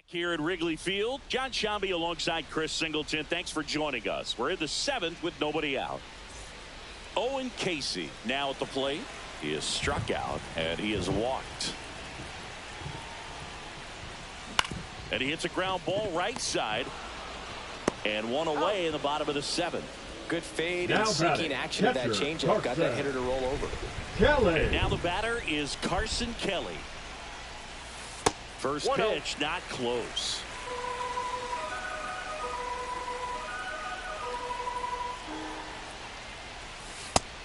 Here at Wrigley Field, John Shambi alongside Chris Singleton. Thanks for joining us. We're in the 7th with nobody out. Owen Casey now at the plate. He is struck out and he is walked. And he hits a ground ball right side. And one away in the bottom of the 7th. Good fade and sinking action of that changeup. Got that hitter to roll over. Kelly. And now the batter is Carson Kelly. First pitch not close.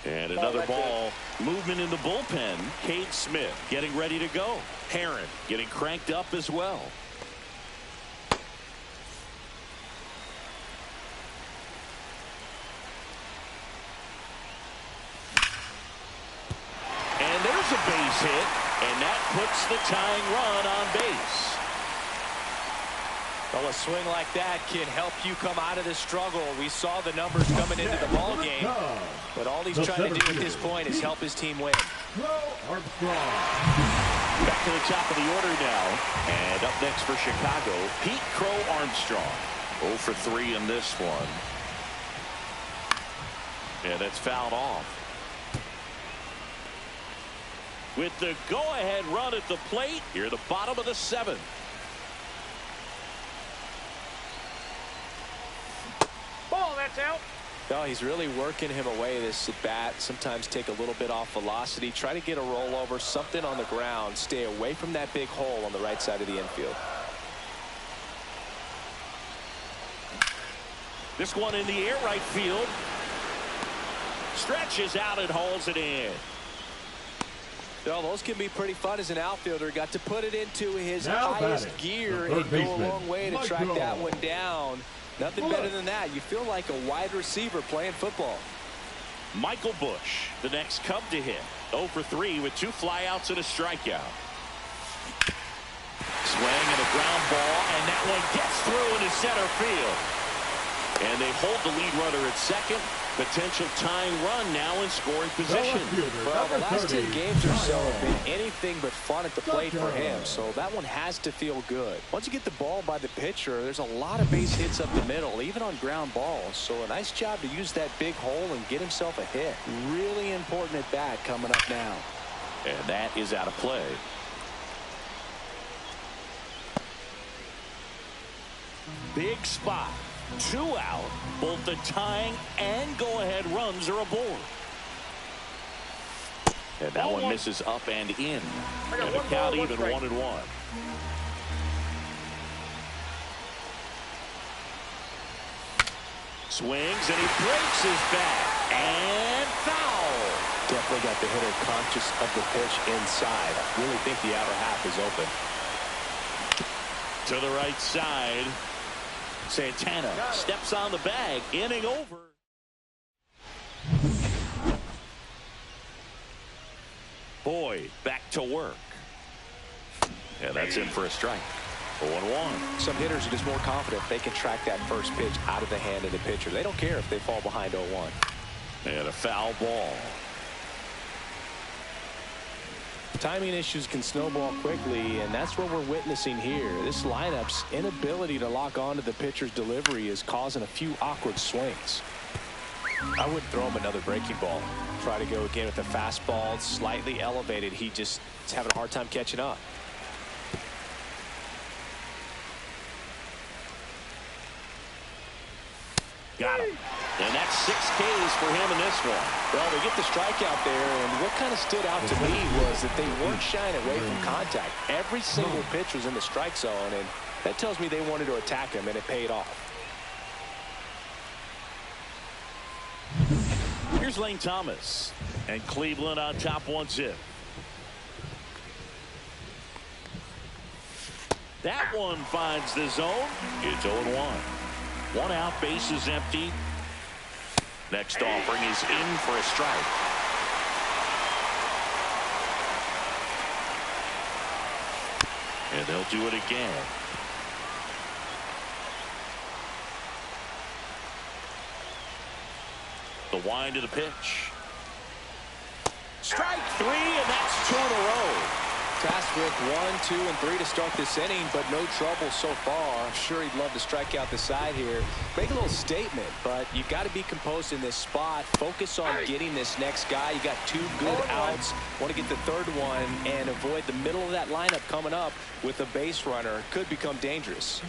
And another ball. Movement in the bullpen. Cade Smith getting ready to go. Herron getting cranked up as well. And there's a base hit. And that puts the tying run on base. Well, a swing like that can help you come out of the struggle. We saw the numbers coming into the ball game, but all he's trying to do at this point is help his team win. Back to the top of the order now. And up next for Chicago, Pete Crow Armstrong. 0 for 3 in this one. And that's fouled off. With the go-ahead run at the plate, here at the bottom of the 7th. Ball, that's out. Oh, he's really working him away this at bat. Sometimes take a little bit off velocity. Try to get a rollover, something on the ground. Stay away from that big hole on the right side of the infield. This one in the air right field. Stretches out and hauls it in. Well, those can be pretty fun as an outfielder. Got to put it into his highest gear and go a long way to track that one down. Nothing better than that. You feel like a wide receiver playing football. Michael Busch, the next Cub to hit. 0 for 3 with 2 flyouts and a strikeout. Swing and a ground ball, and that one gets through into center field. And they hold the lead runner at second. Potential tying run now in scoring position. Well, the last 10 games or so have been anything but fun at the plate for him, so that one has to feel good. Once you get the ball by the pitcher, there's a lot of base hits up the middle, even on ground balls. So a nice job to use that big hole and get himself a hit. Really important at bat coming up now. And that is out of play. Big spot. 2 out. Both the tying and go-ahead runs are aboard. And that one misses up and in. And the count even 1-1. Swings and he breaks his bat. And foul. Definitely got the hitter conscious of the pitch inside. I really think the outer half is open. To the right side. Santana steps on the bag. Inning over. Boyd back to work. And that's in for a strike. 0-1. Some hitters are just more confident they can track that first pitch out of the hand of the pitcher. They don't care if they fall behind 0-1. And a foul ball. Timing issues can snowball quickly, and that's what we're witnessing here. This lineup's inability to lock onto the pitcher's delivery is causing a few awkward swings. I wouldn't throw him another breaking ball. Try to go again with the fastball, slightly elevated. He just is having a hard time catching up. Got him. And that's 6 Ks for him in this one. Well, they get the strikeout there, and what kind of stood out to me was that they weren't shying away from contact. Every single pitch was in the strike zone, and that tells me they wanted to attack him, and it paid off. Here's Lane Thomas. And Cleveland on top 1-0. That one finds the zone. It's 0-1. 1 out, base is empty. Next offering is in for a strike. And they'll do it again. The wind of the pitch. Strike 3, and that's 2 in a row. tasked with 1, 2, and 3 to start this inning, but no trouble so far. I'm sure he'd love to strike out the side here. Make a little statement, but you've got to be composed in this spot. Focus on getting this next guy. You got 2 good outs. Want to get the 3rd one and avoid the middle of that lineup coming up with a base runner. Could become dangerous.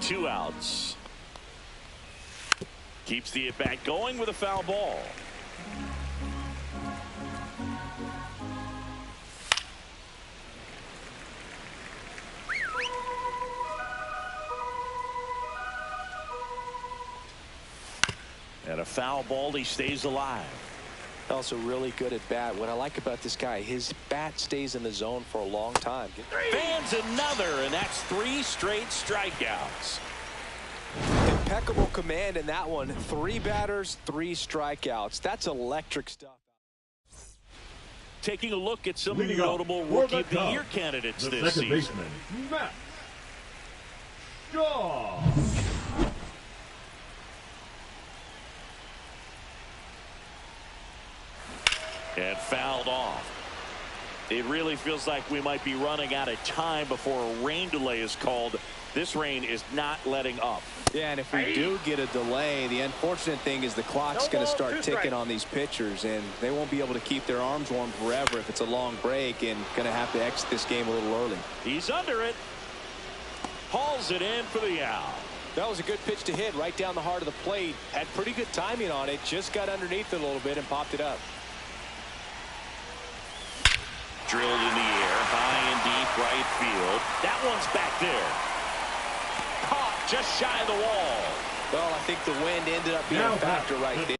2 outs. Keeps the at-bat going with a foul ball. And a foul ball. He stays alive. Also really good at bat. What I like about this guy, his bat stays in the zone for a long time. Fans another, and that's 3 straight strikeouts. Impeccable command in that one. 3 batters, 3 strikeouts. That's electric stuff. Taking a look at some of the notable Rookie of the Year candidates this season. Baseman, Matt Shaw. And fouled off. It really feels like we might be running out of time before a rain delay is called. This rain is not letting up. Yeah, and if we do get a delay, the unfortunate thing is the clock's going to start ticking on these pitchers, and they won't be able to keep their arms warm forever if it's a long break, and going to have to exit this game a little early. He's under it. Hauls it in for the out. That was a good pitch to hit right down the heart of the plate. Had pretty good timing on it. Just got underneath it a little bit and popped it up. Drilled in the air, high and deep right field. That one's back there. Caught just shy of the wall. Well, I think the wind ended up being a factor right there.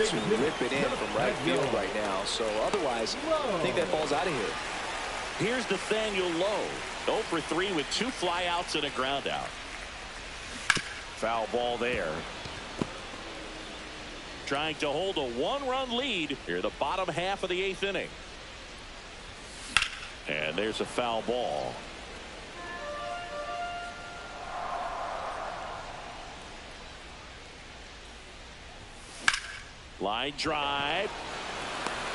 Rip it in from right field right now. So otherwise, I think that ball's out of here. Here's Nathaniel Lowe. 0 for 3 with 2 flyouts and a ground out. Foul ball there. Trying to hold a 1-run lead here in the bottom half of the 8th inning. And there's a foul ball. Line drive.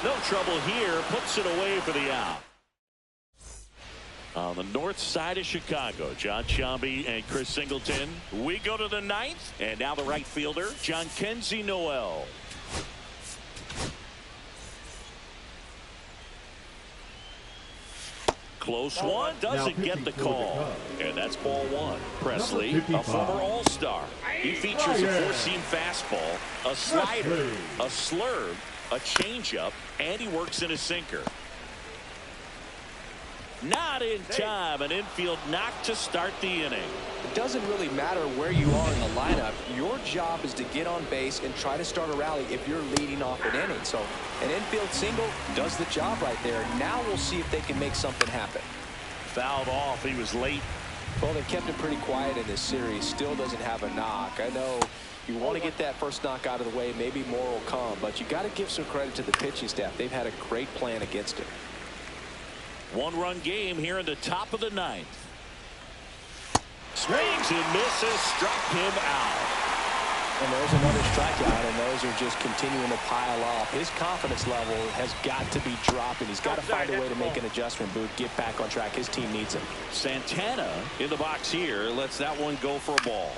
No trouble here. Puts it away for the out. On the north side of Chicago, John Sciambi and Chris Singleton. We go to the 9th, and now the right fielder, John Kenzie Noel. Close one, doesn't get the call. And that's ball 1. Presley, a former All-Star. He features a 4-seam fastball, a slider, a slurve, a changeup, and he works in a sinker. Not in time. An infield knock to start the inning. It doesn't really matter where you are in the lineup. Your job is to get on base and try to start a rally if you're leading off an inning. So an infield single does the job right there. Now we'll see if they can make something happen. Fouled off. He was late. Well, they kept it pretty quiet in this series. Still doesn't have a knock. I know you want to get that first knock out of the way. Maybe more will come. But you got to give some credit to the pitching staff. They've had a great plan against it. 1-run game here in the top of the 9th. Swings and misses, struck him out. And there's another strikeout, and those are just continuing to pile up. His confidence level has got to be dropping. He's got to find a way to make an adjustment, Boot, get back on track. His team needs him. Santana in the box here lets that one go for a ball.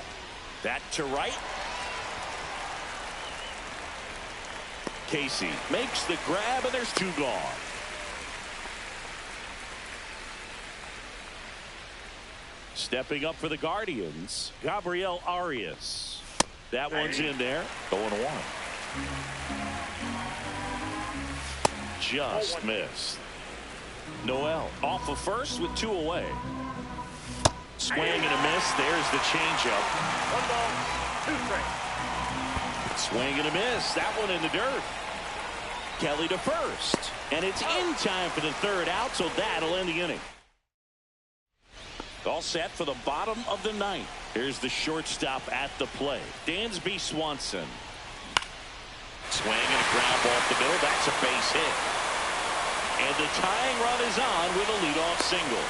That to right. Casey makes the grab, and there's 2 gone. Stepping up for the Guardians, Gabriel Arias. That one's in there. 0-1. Just missed. Noel off of first with 2 away. Swing and a miss. There's the changeup. 1 ball, 2 strikes. Swing and a miss. That one in the dirt. Kelly to first. And it's in time for the 3rd out, so that'll end the inning. All set for the bottom of the 9th. Here's the shortstop at the plate, Dansby Swanson. Swing and a ground ball up the middle. That's a base hit. And the tying run is on with a leadoff single.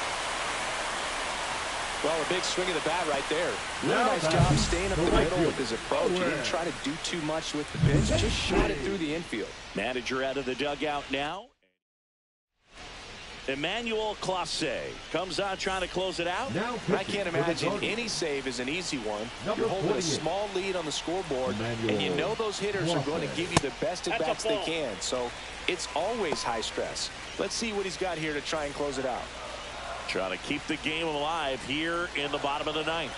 Well, a big swing of the bat right there. Really nice job staying up the middle with his approach. He didn't try to do too much with the pitch. Just shot it through the infield. Manager out of the dugout now. Emmanuel Clase comes out trying to close it out. I can't imagine any save is an easy one. You're holding a small lead on the scoreboard, and you know those hitters are going to give you the best at bats they can. So it's always high stress. Let's see what he's got here to try and close it out. Trying to keep the game alive here in the bottom of the 9th.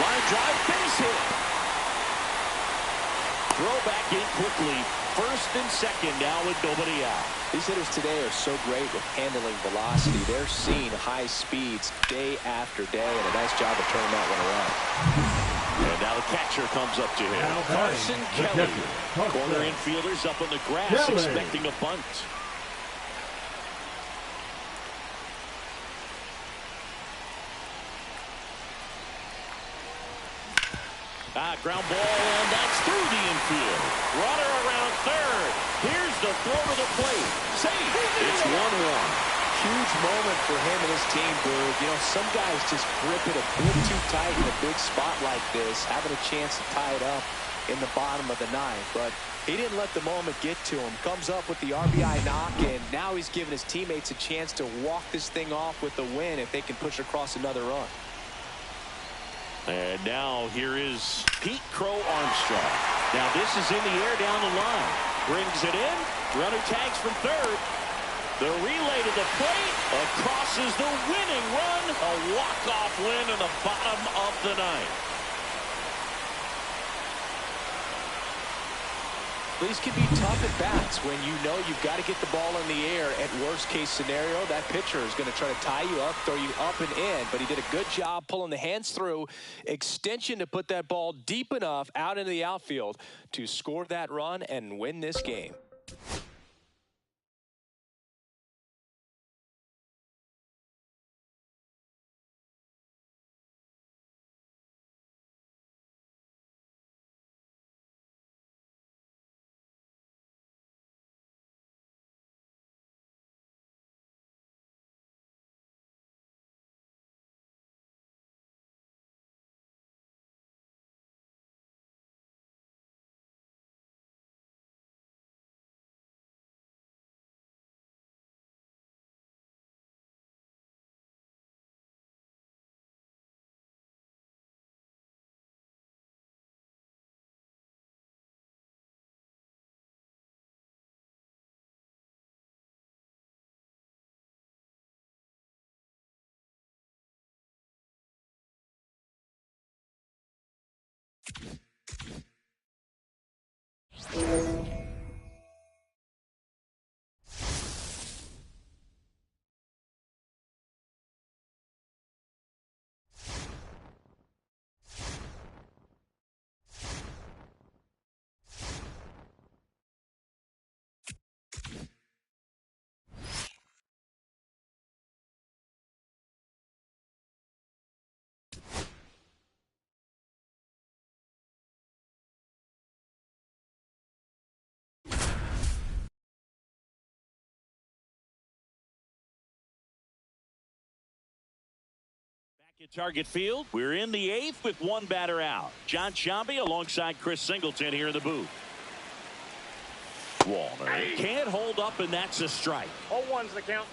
Line drive, base hit. Throw back in quickly. 1st and 2nd now with nobody out. These hitters today are so great with handling velocity. They're seeing high speeds day after day, and a nice job of turning that one around. And now the catcher comes up to him. Carson Kelly. Corner infielders up on the grass expecting a bunt. Ground ball, and that's through the infield. Runner around 3rd. Here's the throw to the plate. Safe. It's 1-1. Huge moment for him and his team, Berg. You know, some guys just grip it a bit too tight in a big spot like this, having a chance to tie it up in the bottom of the 9th. But he didn't let the moment get to him. Comes up with the RBI knock, and now he's giving his teammates a chance to walk this thing off with the win if they can push across another run. And now here is Pete Crow Armstrong. Now this is in the air down the line. Brings it in. Runner tags from 3rd. The relay to the plate. Crosses the winning run. A walk-off win in the bottom of the 9th. These can be tough at bats when you know you've got to get the ball in the air. At worst case scenario, that pitcher is going to try to tie you up, throw you up and in. But he did a good job pulling the hands through. Extension to put that ball deep enough out into the outfield to score that run and win this game. At Target Field, we're in the 8th with one batter out. Jon Sciambi alongside Chris Singleton here in the booth. Wallner can't hold up, and that's a strike. 0-1's the count.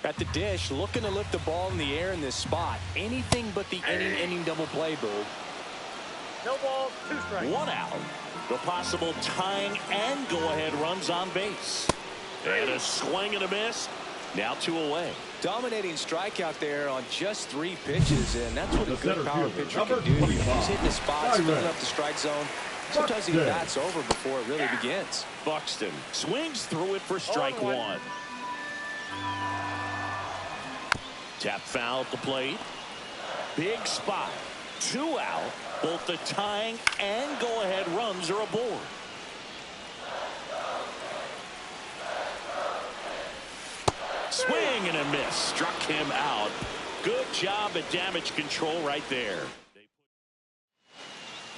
At the dish, looking to lift the ball in the air in this spot. Anything but the inning double play, Boo. No balls, 2 strikes. One out. The possible tying and go-ahead runs on base. And a swing and a miss. Now 2 away. Dominating strikeout there on just 3 pitches, and that's what a good power pitcher can do. He's hitting the spots, filling up the strike zone. Sometimes he bats over before it really begins. Buxton swings through it for strike 1. Tap foul at the plate. Big spot. 2 out. Both the tying and go-ahead runs are aboard. Swing and a miss. Struck him out. Good job at damage control right there.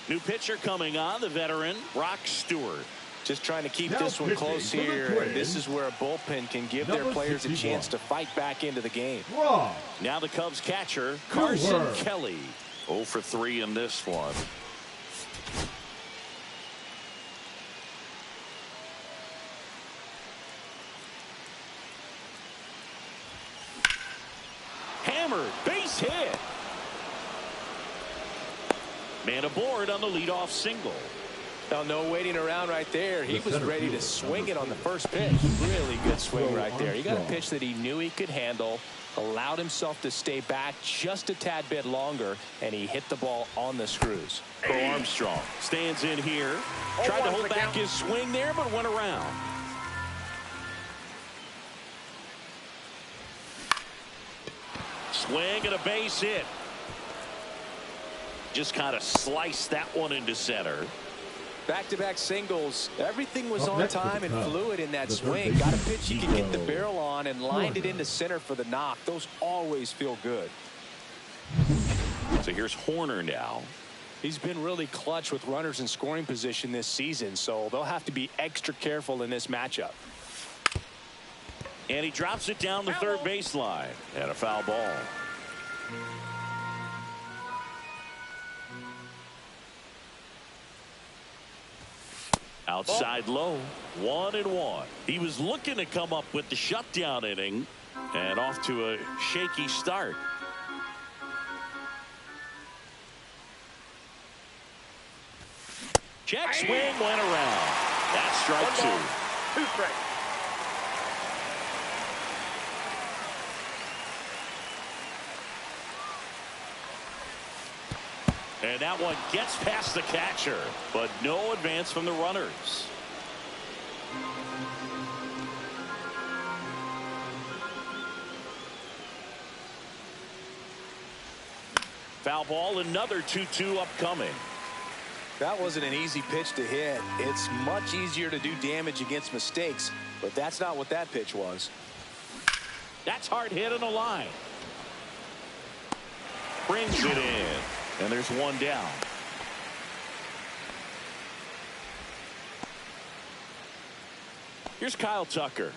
New pitcher coming on, the veteran, Brock Stewart. Just trying to keep this one close here, and this is where a bullpen can give their players a chance to fight back into the game. Now the Cubs catcher, Carson Kelly. 0 for 3 in this one. Hammered, base hit. Man aboard on the leadoff single. Now, no waiting around right there. He was ready to swing it on the first pitch. Really good swing right there. He got a pitch that he knew he could handle, allowed himself to stay back just a tad bit longer, and he hit the ball on the screws. Bo Armstrong stands in here. Tried to hold back his swing there, but went around. Swing and a base hit. Just kind of sliced that one into center. Back-to-back singles. Everything was on time and fluid in that swing. Got a pitch he could get the barrel on and lined it into center for the knock. Those always feel good. So here's Horner now. He's been really clutch with runners in scoring position this season, so they'll have to be extra careful in this matchup. And he drops it down the third baseline. And a foul ball. Outside low, 1-1. He was looking to come up with the shutdown inning and off to a shaky start. Check swing went around. That's strike 2. 2 strikes. And that one gets past the catcher, but no advance from the runners. Foul ball, another 2-2 upcoming. That wasn't an easy pitch to hit. It's much easier to do damage against mistakes, but that's not what that pitch was. That's hard hit on the line. Brings it in, and there's one down. Here's Kyle Tucker.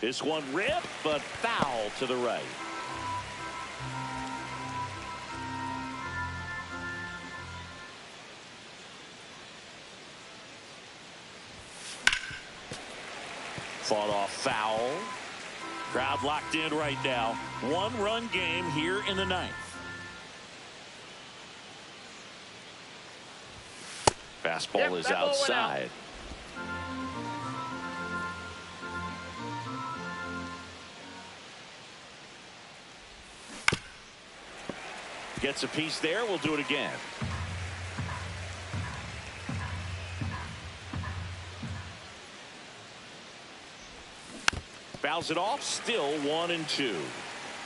This one ripped, but foul to the right. Fought off foul. Crowd locked in right now. One-run game here in the ninth. Fastball is outside. Gets a piece there. We'll do it again. Fouls it off. Still 1-2.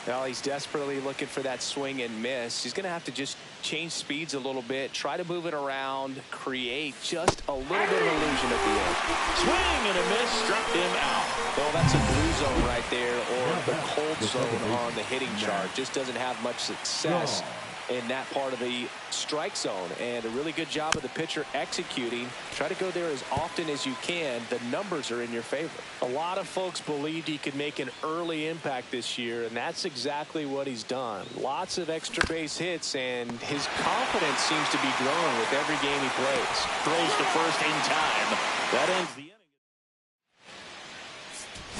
Well, he's desperately looking for that swing and miss. He's going to have to just change speeds a little bit, try to move it around, create just a little bit of illusion at the end. Swing and a miss, struck him out. Well, that's a blue zone right there, or the cold zone on the hitting chart. Just doesn't have much success in that part of the strike zone, and a really good job of the pitcher executing. Try to go there as often as you can. The numbers are in your favor. A lot of folks believed he could make an early impact this year, and that's exactly what he's done. Lots of extra base hits, and his confidence seems to be growing with every game he plays. Throws to first in time. That ends the inning.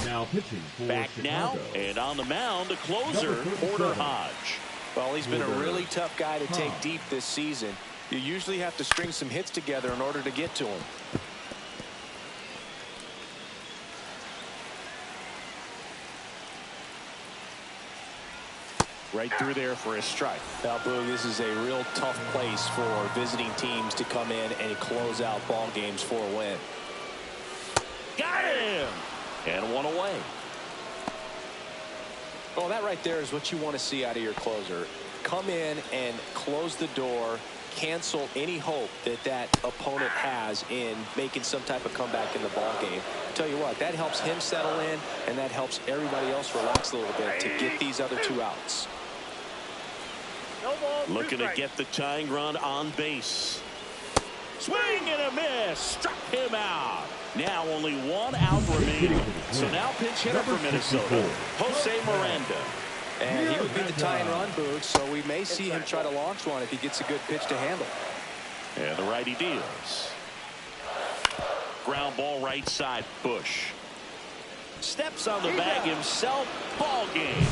Now pitching for Back Chicago. now, and on the mound, the closer, Porter Hodge. Well, he's been a really tough guy to take deep this season. You usually have to string some hits together in order to get to him. Right through there for a strike. Now, Boog, this is a real tough place for visiting teams to come in and close out ball games for a win. Got him! And one away. Well, that right there is what you want to see out of your closer. Come in and close the door, cancel any hope that that opponent has in making some type of comeback in the ball game. Tell you what, that helps him settle in, and that helps everybody else relax a little bit to get these other two outs. No ball, Looking to get the tying run on base. Swing and a miss. Struck him out. Now only one out remaining. So now pinch hitter for Minnesota, Jose Miranda. And he would be the tying run, Boog, so we may see him try to launch one if he gets a good pitch to handle. And the righty deals. Ground ball right side, Bush. Steps on the bag himself. Ball game.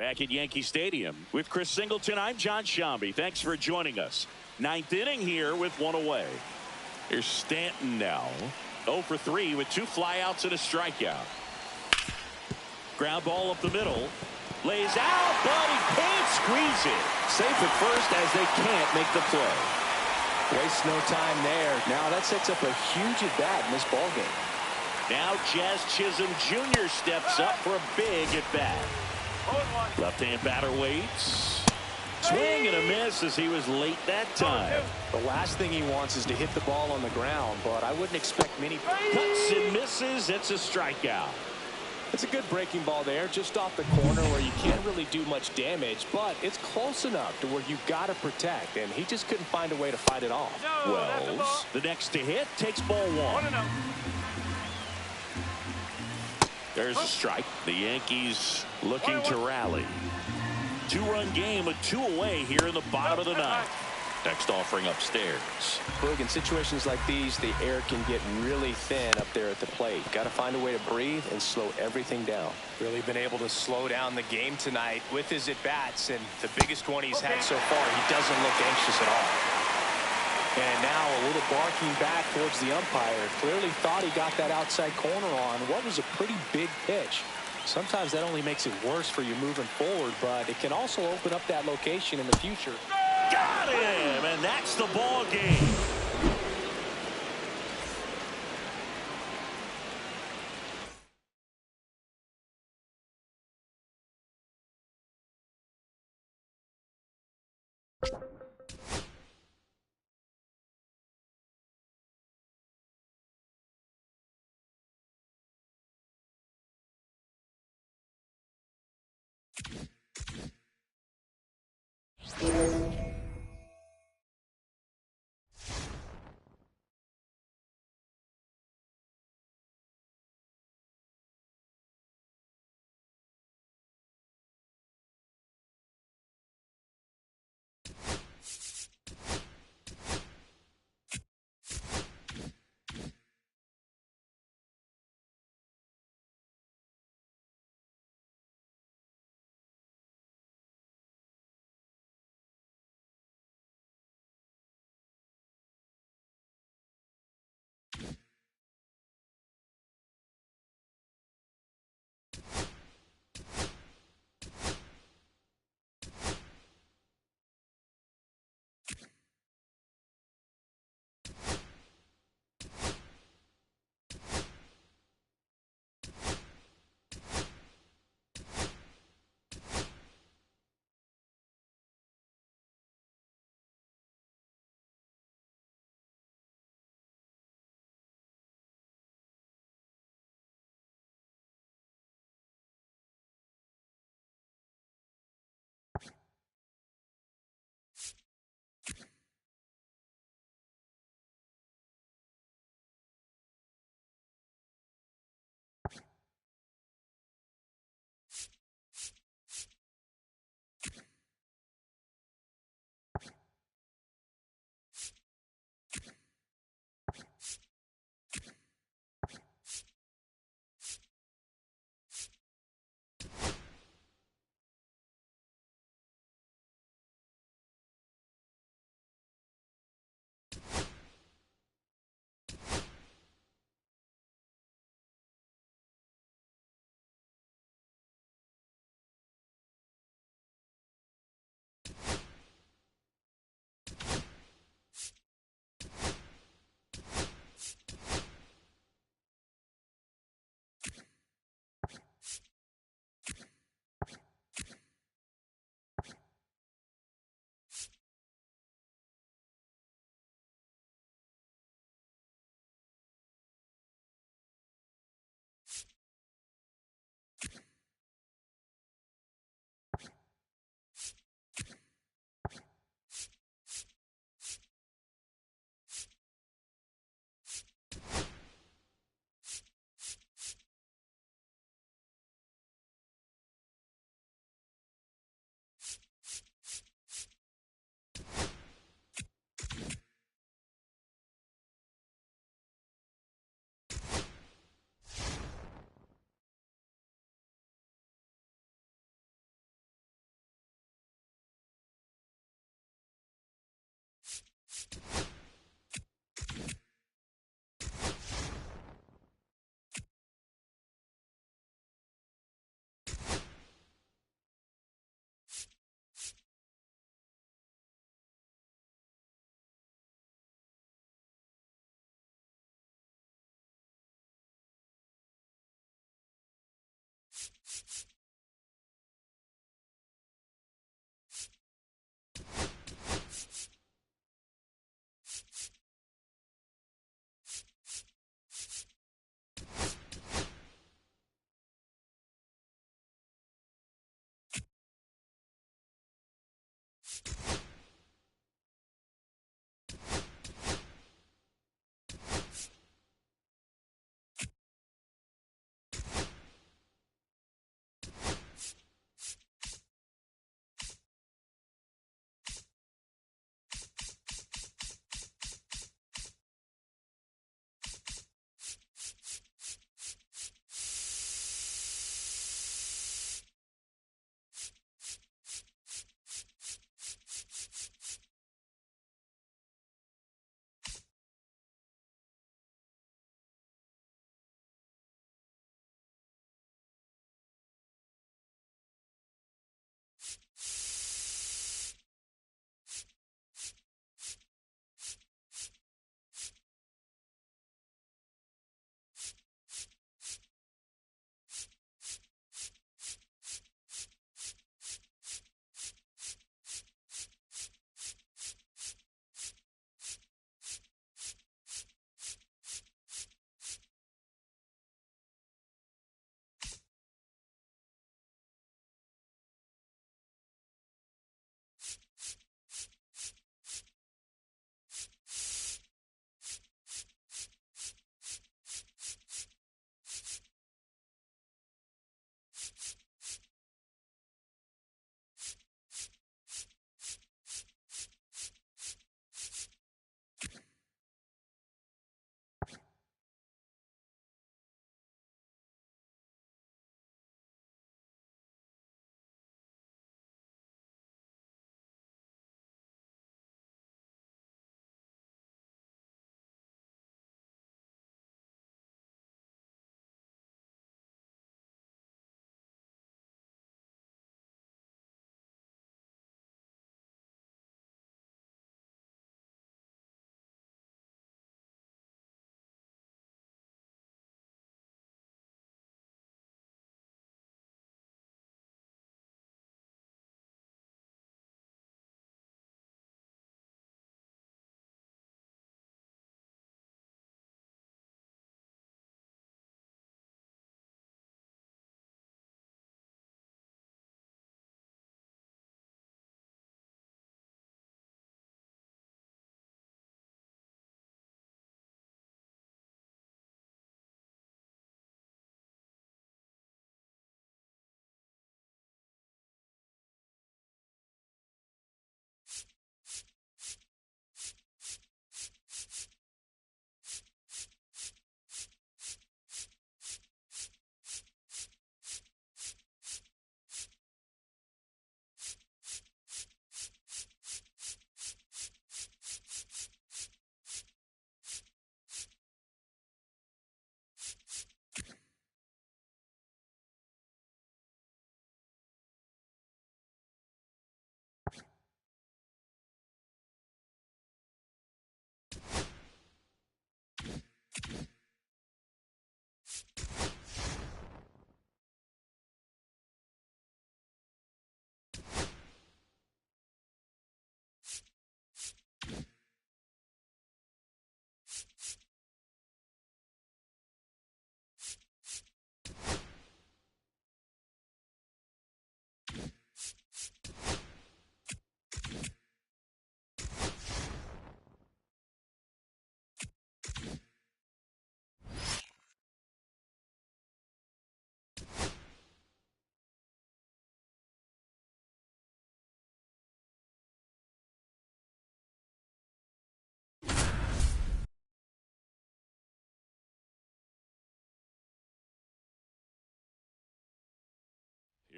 Back at Yankee Stadium with Chris Singleton, I'm John Shambi. Thanks for joining us. Ninth inning here with one away. Here's Stanton now. 0 for 3 with 2 flyouts and a strikeout. Ground ball up the middle. Lays out, but he can't squeeze it. Safe at first as they can't make the play. Waste no time there. Now that sets up a huge at-bat in this ballgame. Now Jazz Chisholm Jr. steps up for a big at-bat. Left-hand batter waits. Swing and a miss as he was late that time. The last thing he wants is to hit the ball on the ground, but I wouldn't expect many. Cuts and misses. It's a strikeout. It's a good breaking ball there, just off the corner where you can't really do much damage, but it's close enough to where you've got to protect, and he just couldn't find a way to fight it off. Wells, the next to hit, takes ball one. There's a strike. The Yankees looking to rally. Two-run game, a 2 away here in the bottom of the ninth. Next offering upstairs. Boog, in situations like these, the air can get really thin up there at the plate. Got to find a way to breathe and slow everything down. Really been able to slow down the game tonight with his at-bats, and the biggest one he's had so far, he doesn't look anxious at all. And now a little barking back towards the umpire. Clearly thought he got that outside corner on what was a pretty big pitch. Sometimes that only makes it worse for you moving forward, but it can also open up that location in the future. Got him, and that's the ball game.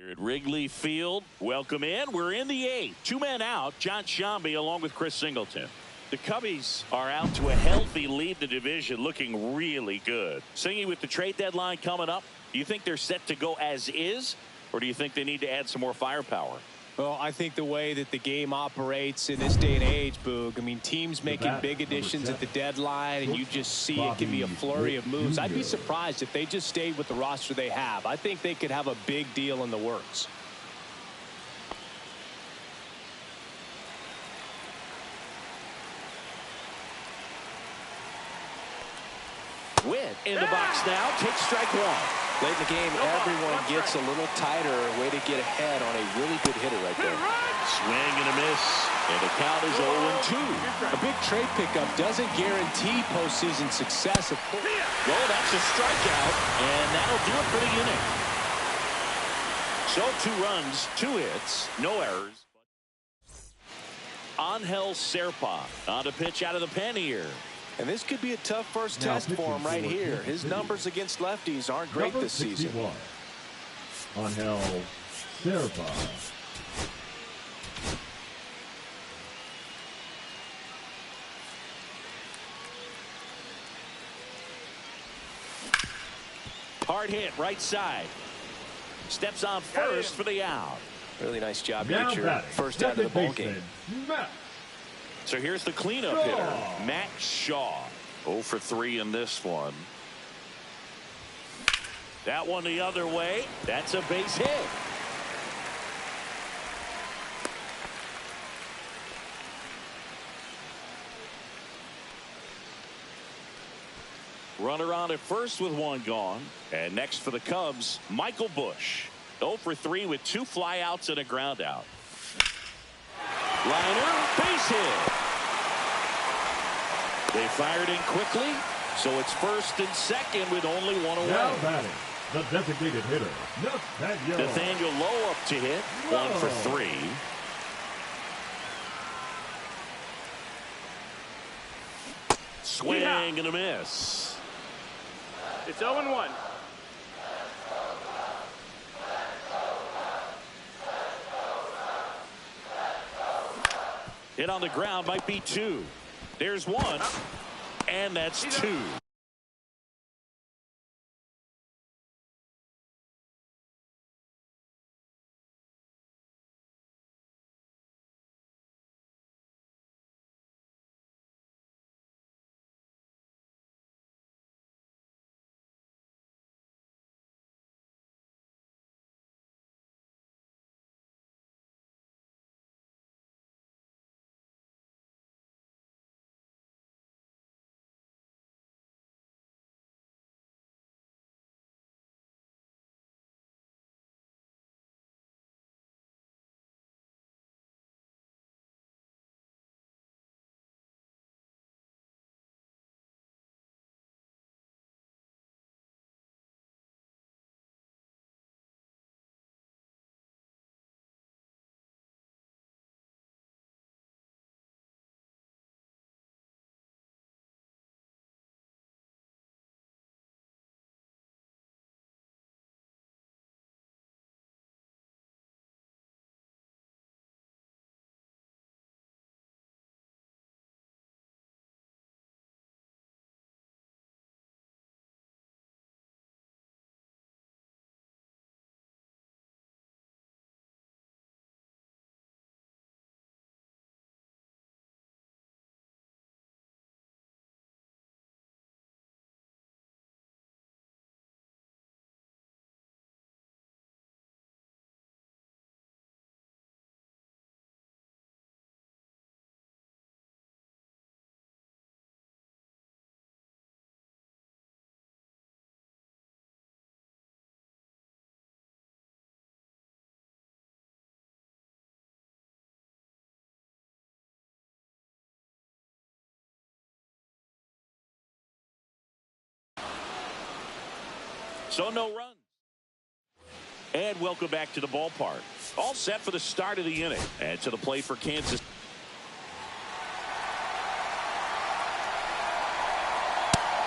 Here at Wrigley Field, welcome in. We're in the eighth. Two men out. John Sciambi along with Chris Singleton. The Cubbies are out to a healthy lead in the division, looking really good. Singy, with the trade deadline coming up, do you think they're set to go as is, or do you think they need to add some more firepower? Well, I think the way that the game operates in this day and age, Boog, I mean, teams making big additions at the deadline, and you just see it can be a flurry of moves. I'd be surprised if they just stayed with the roster they have. I think they could have a big deal in the works. Witt in the box now, takes strike one. Late in the game, everyone gets a little tighter. Way to get ahead on a really good hitter right there. Swing and a miss. And the count is 0-2. A big trade pickup doesn't guarantee postseason success. Well, that's a strikeout, and that'll do it for the inning. So 2 runs, 2 hits, no errors. Angel Serpa on to pitch out of the pen here. And this could be a tough first test for him right here. His numbers against lefties aren't great this season. Angel Serpa. Hard hit, right side. Steps on first for the out. Really nice job to get your first out of the ball game. So here's the cleanup hitter, Matt Shaw. 0 for 3 in this one. That one the other way. That's a base hit. Runner on at first with 1 gone. And next for the Cubs, Michael Busch. 0 for 3 with 2 flyouts and a ground out. Liner, base hit. They fired in quickly, so it's first and second with only 1 away. Now batting, the designated hitter, Nathaniel Lowe up to hit, 1 for 3. Swing and a miss. It's 0-1. Hit on the ground might be 2. There's 1, and that's 2. So no runs. And welcome back to the ballpark. All set for the start of the inning. And to the plate for Kansas.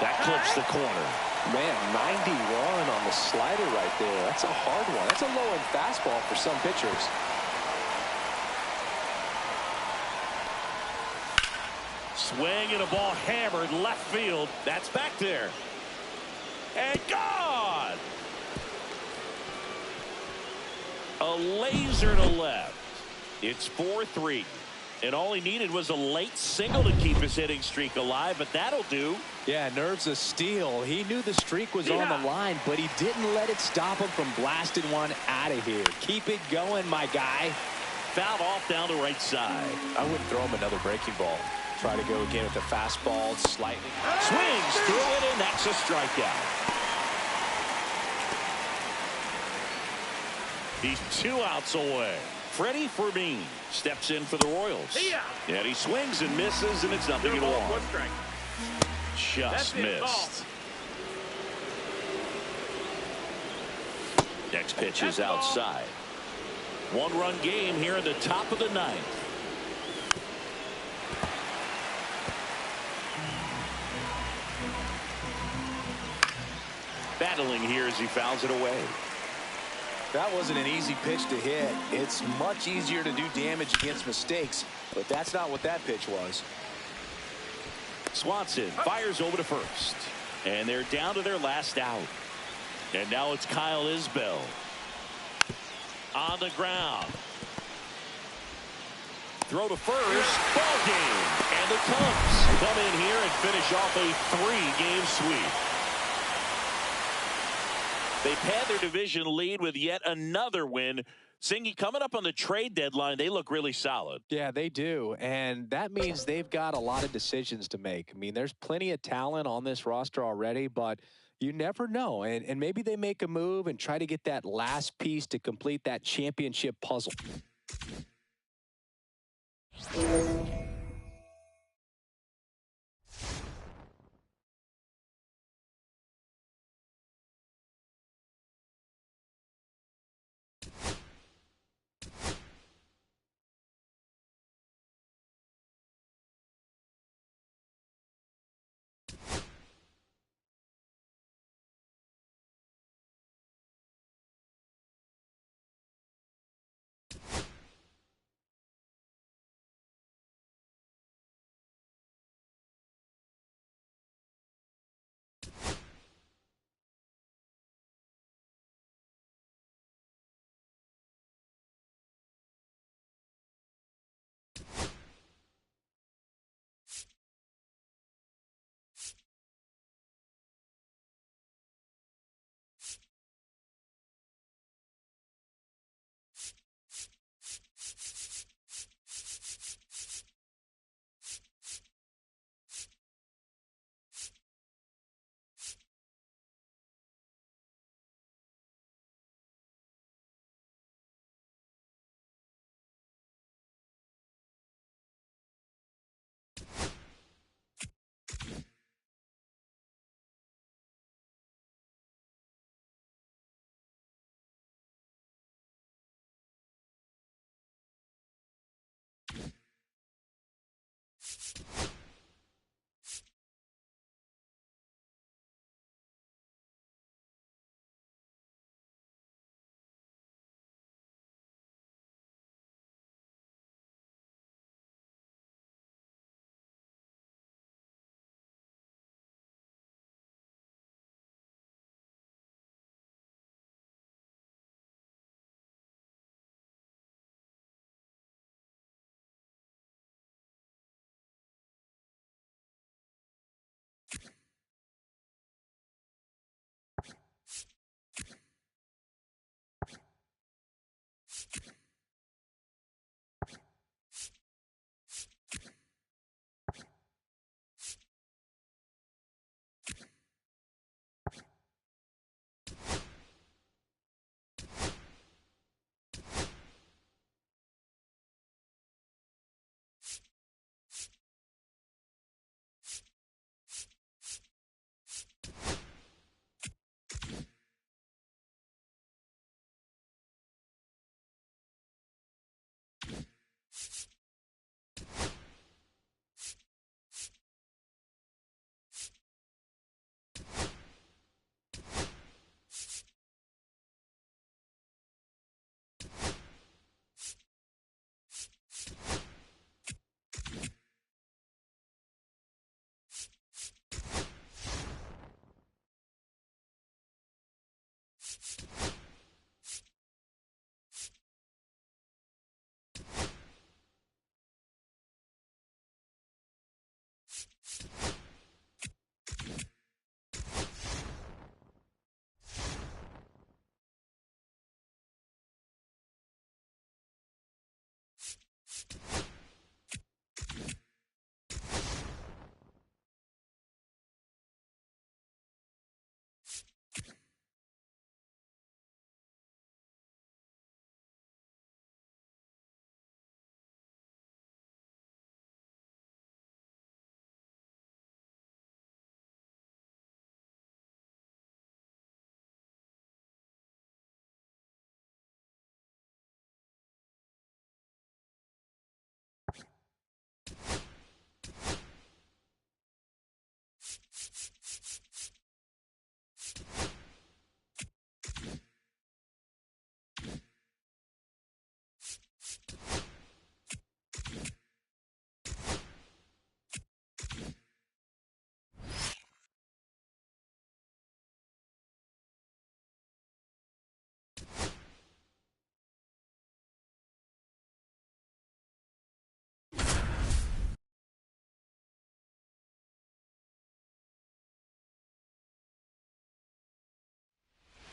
That clips the corner. Man, 91 on the slider right there. That's a hard one. That's a low-end fastball for some pitchers. Swing and a ball hammered left field. That's back there. And gone. A laser to left. It's 4-3. And all he needed was a late single to keep his hitting streak alive, but that'll do. Yeah, nerves of steel. He knew the streak was on the line, but he didn't let it stop him from blasting one out of here. Keep it going, my guy. Fouled off down the right side. I wouldn't throw him another breaking ball. Try to go again with the fastball slightly. Swings through it, and that's a strikeout. He's 2 outs away. Freddie Fermin steps in for the Royals. And he swings and misses, and it's nothing at all. 1 strike. Just missed. Next pitch is outside. 1-run game here in the top of the 9th. Battling here as he fouls it away. That wasn't an easy pitch to hit. It's much easier to do damage against mistakes, but that's not what that pitch was. Swanson fires over to first, and they're down to their last out. And now it's Kyle Isbell on the ground. Throw to first. Ball game. And the Cubs come in here and finish off a 3-game sweep. They pad their division lead with yet another win. Singy, coming up on the trade deadline, they look really solid. Yeah, they do. And that means they've got a lot of decisions to make. I mean, there's plenty of talent on this roster already, but you never know. And maybe they make a move and try to get that last piece to complete that championship puzzle.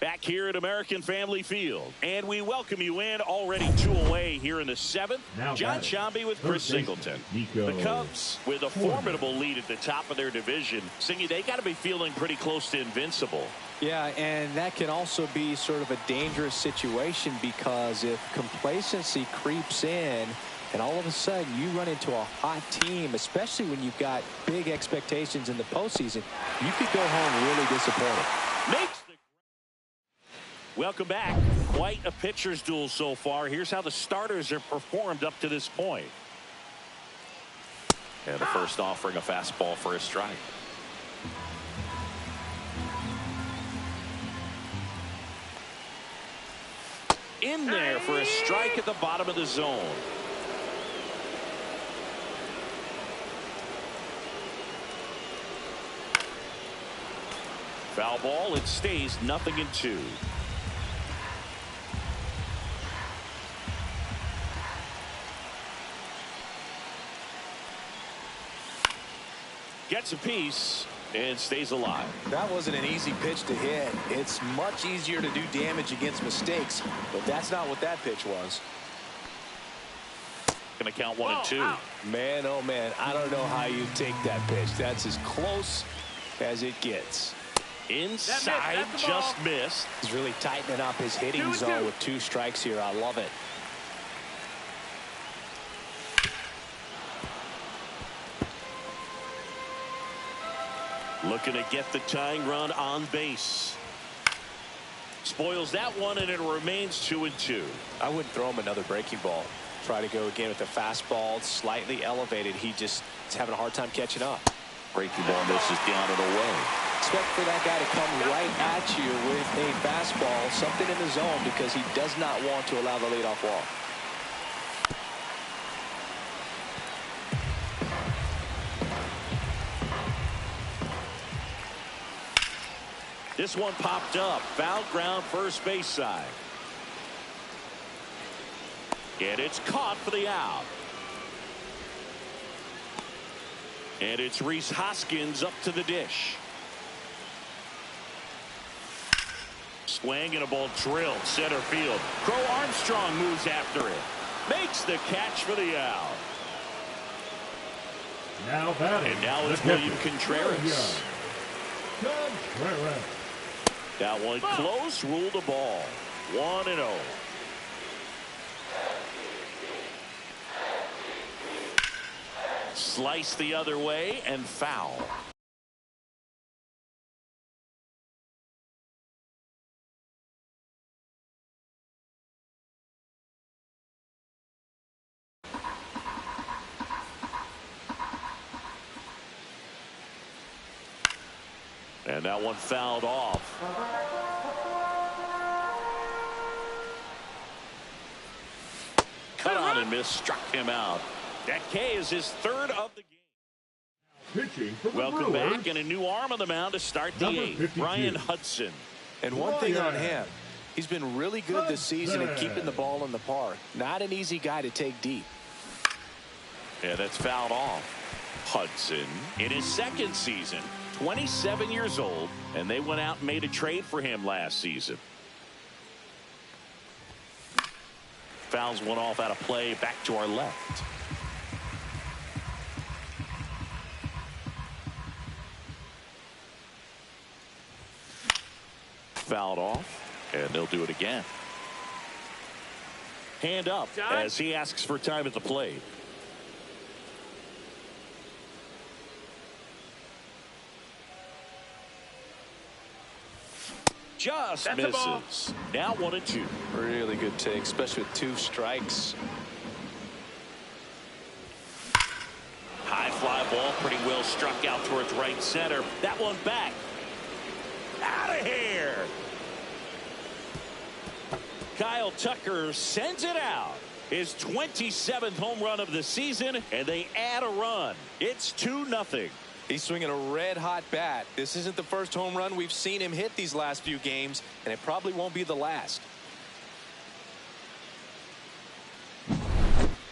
Back here at American Family Field. And we welcome you in, already 2 away here in the 7th. Now John Shambi with Chris Singleton. The Cubs with a formidable lead at the top of their division. Singy, they got to be feeling pretty close to invincible. Yeah, and that can also be sort of a dangerous situation, because if complacency creeps in and all of a sudden you run into a hot team, especially when you've got big expectations in the postseason, you could go home really disappointed. Welcome back. Quite a pitcher's duel so far. Here's how the starters have performed up to this point. And the first offering, a fastball for a strike. In there for a strike at the bottom of the zone. Foul ball. It stays 0-2. Gets a piece and stays alive. That wasn't an easy pitch to hit. It's much easier to do damage against mistakes, but that's not what that pitch was. Going to count 1-2. Man, oh man, I don't know how you take that pitch. That's as close as it gets. Inside, just missed. He's really tightening up his hitting zone with 2 strikes here. I love it. Looking to get the tying run on base. Spoils that one, and it remains 2-2. I wouldn't throw him another breaking ball. Try to go again with the fastball, slightly elevated. He just is having a hard time catching up. Breaking ball misses down and away. Expect for that guy to come right at you with a fastball, something in the zone, because he does not want to allow the leadoff walk. This one popped up. Foul ground, first base side. And it's caught for the out. And it's Rhys Hoskins up to the dish. Swing and a ball drilled center field. Crow Armstrong moves after it. Makes the catch for the out. Now batting. And now it's William Contreras. Contreras. That one close, ruled a ball. 1-0. Slice the other way and foul. And that one fouled off. Cut on and miss, struck him out. That K is his 3rd of the game. Pitching for the Welcome Brewers, back, and a new arm on the mound to start the number 8th. 52. Brian Hudson. And one thing on him, he's been really good this season at keeping the ball in the park. Not an easy guy to take deep. Yeah, that's fouled off. Hudson in his 2nd season, 27 years old, and they went out and made a trade for him last season. Fouls one off out of play, back to our left. Fouled off, and they'll do it again. Hand up as he asks for time at the plate. Just misses. Now 1-2. Really good take, especially with 2 strikes. High fly ball, pretty well struck out towards right center. That one back. Out of here. Kyle Tucker sends it out. His 27th home run of the season, and they add a run. It's 2-0. He's swinging a red-hot bat. This isn't the first home run we've seen him hit these last few games, and it probably won't be the last.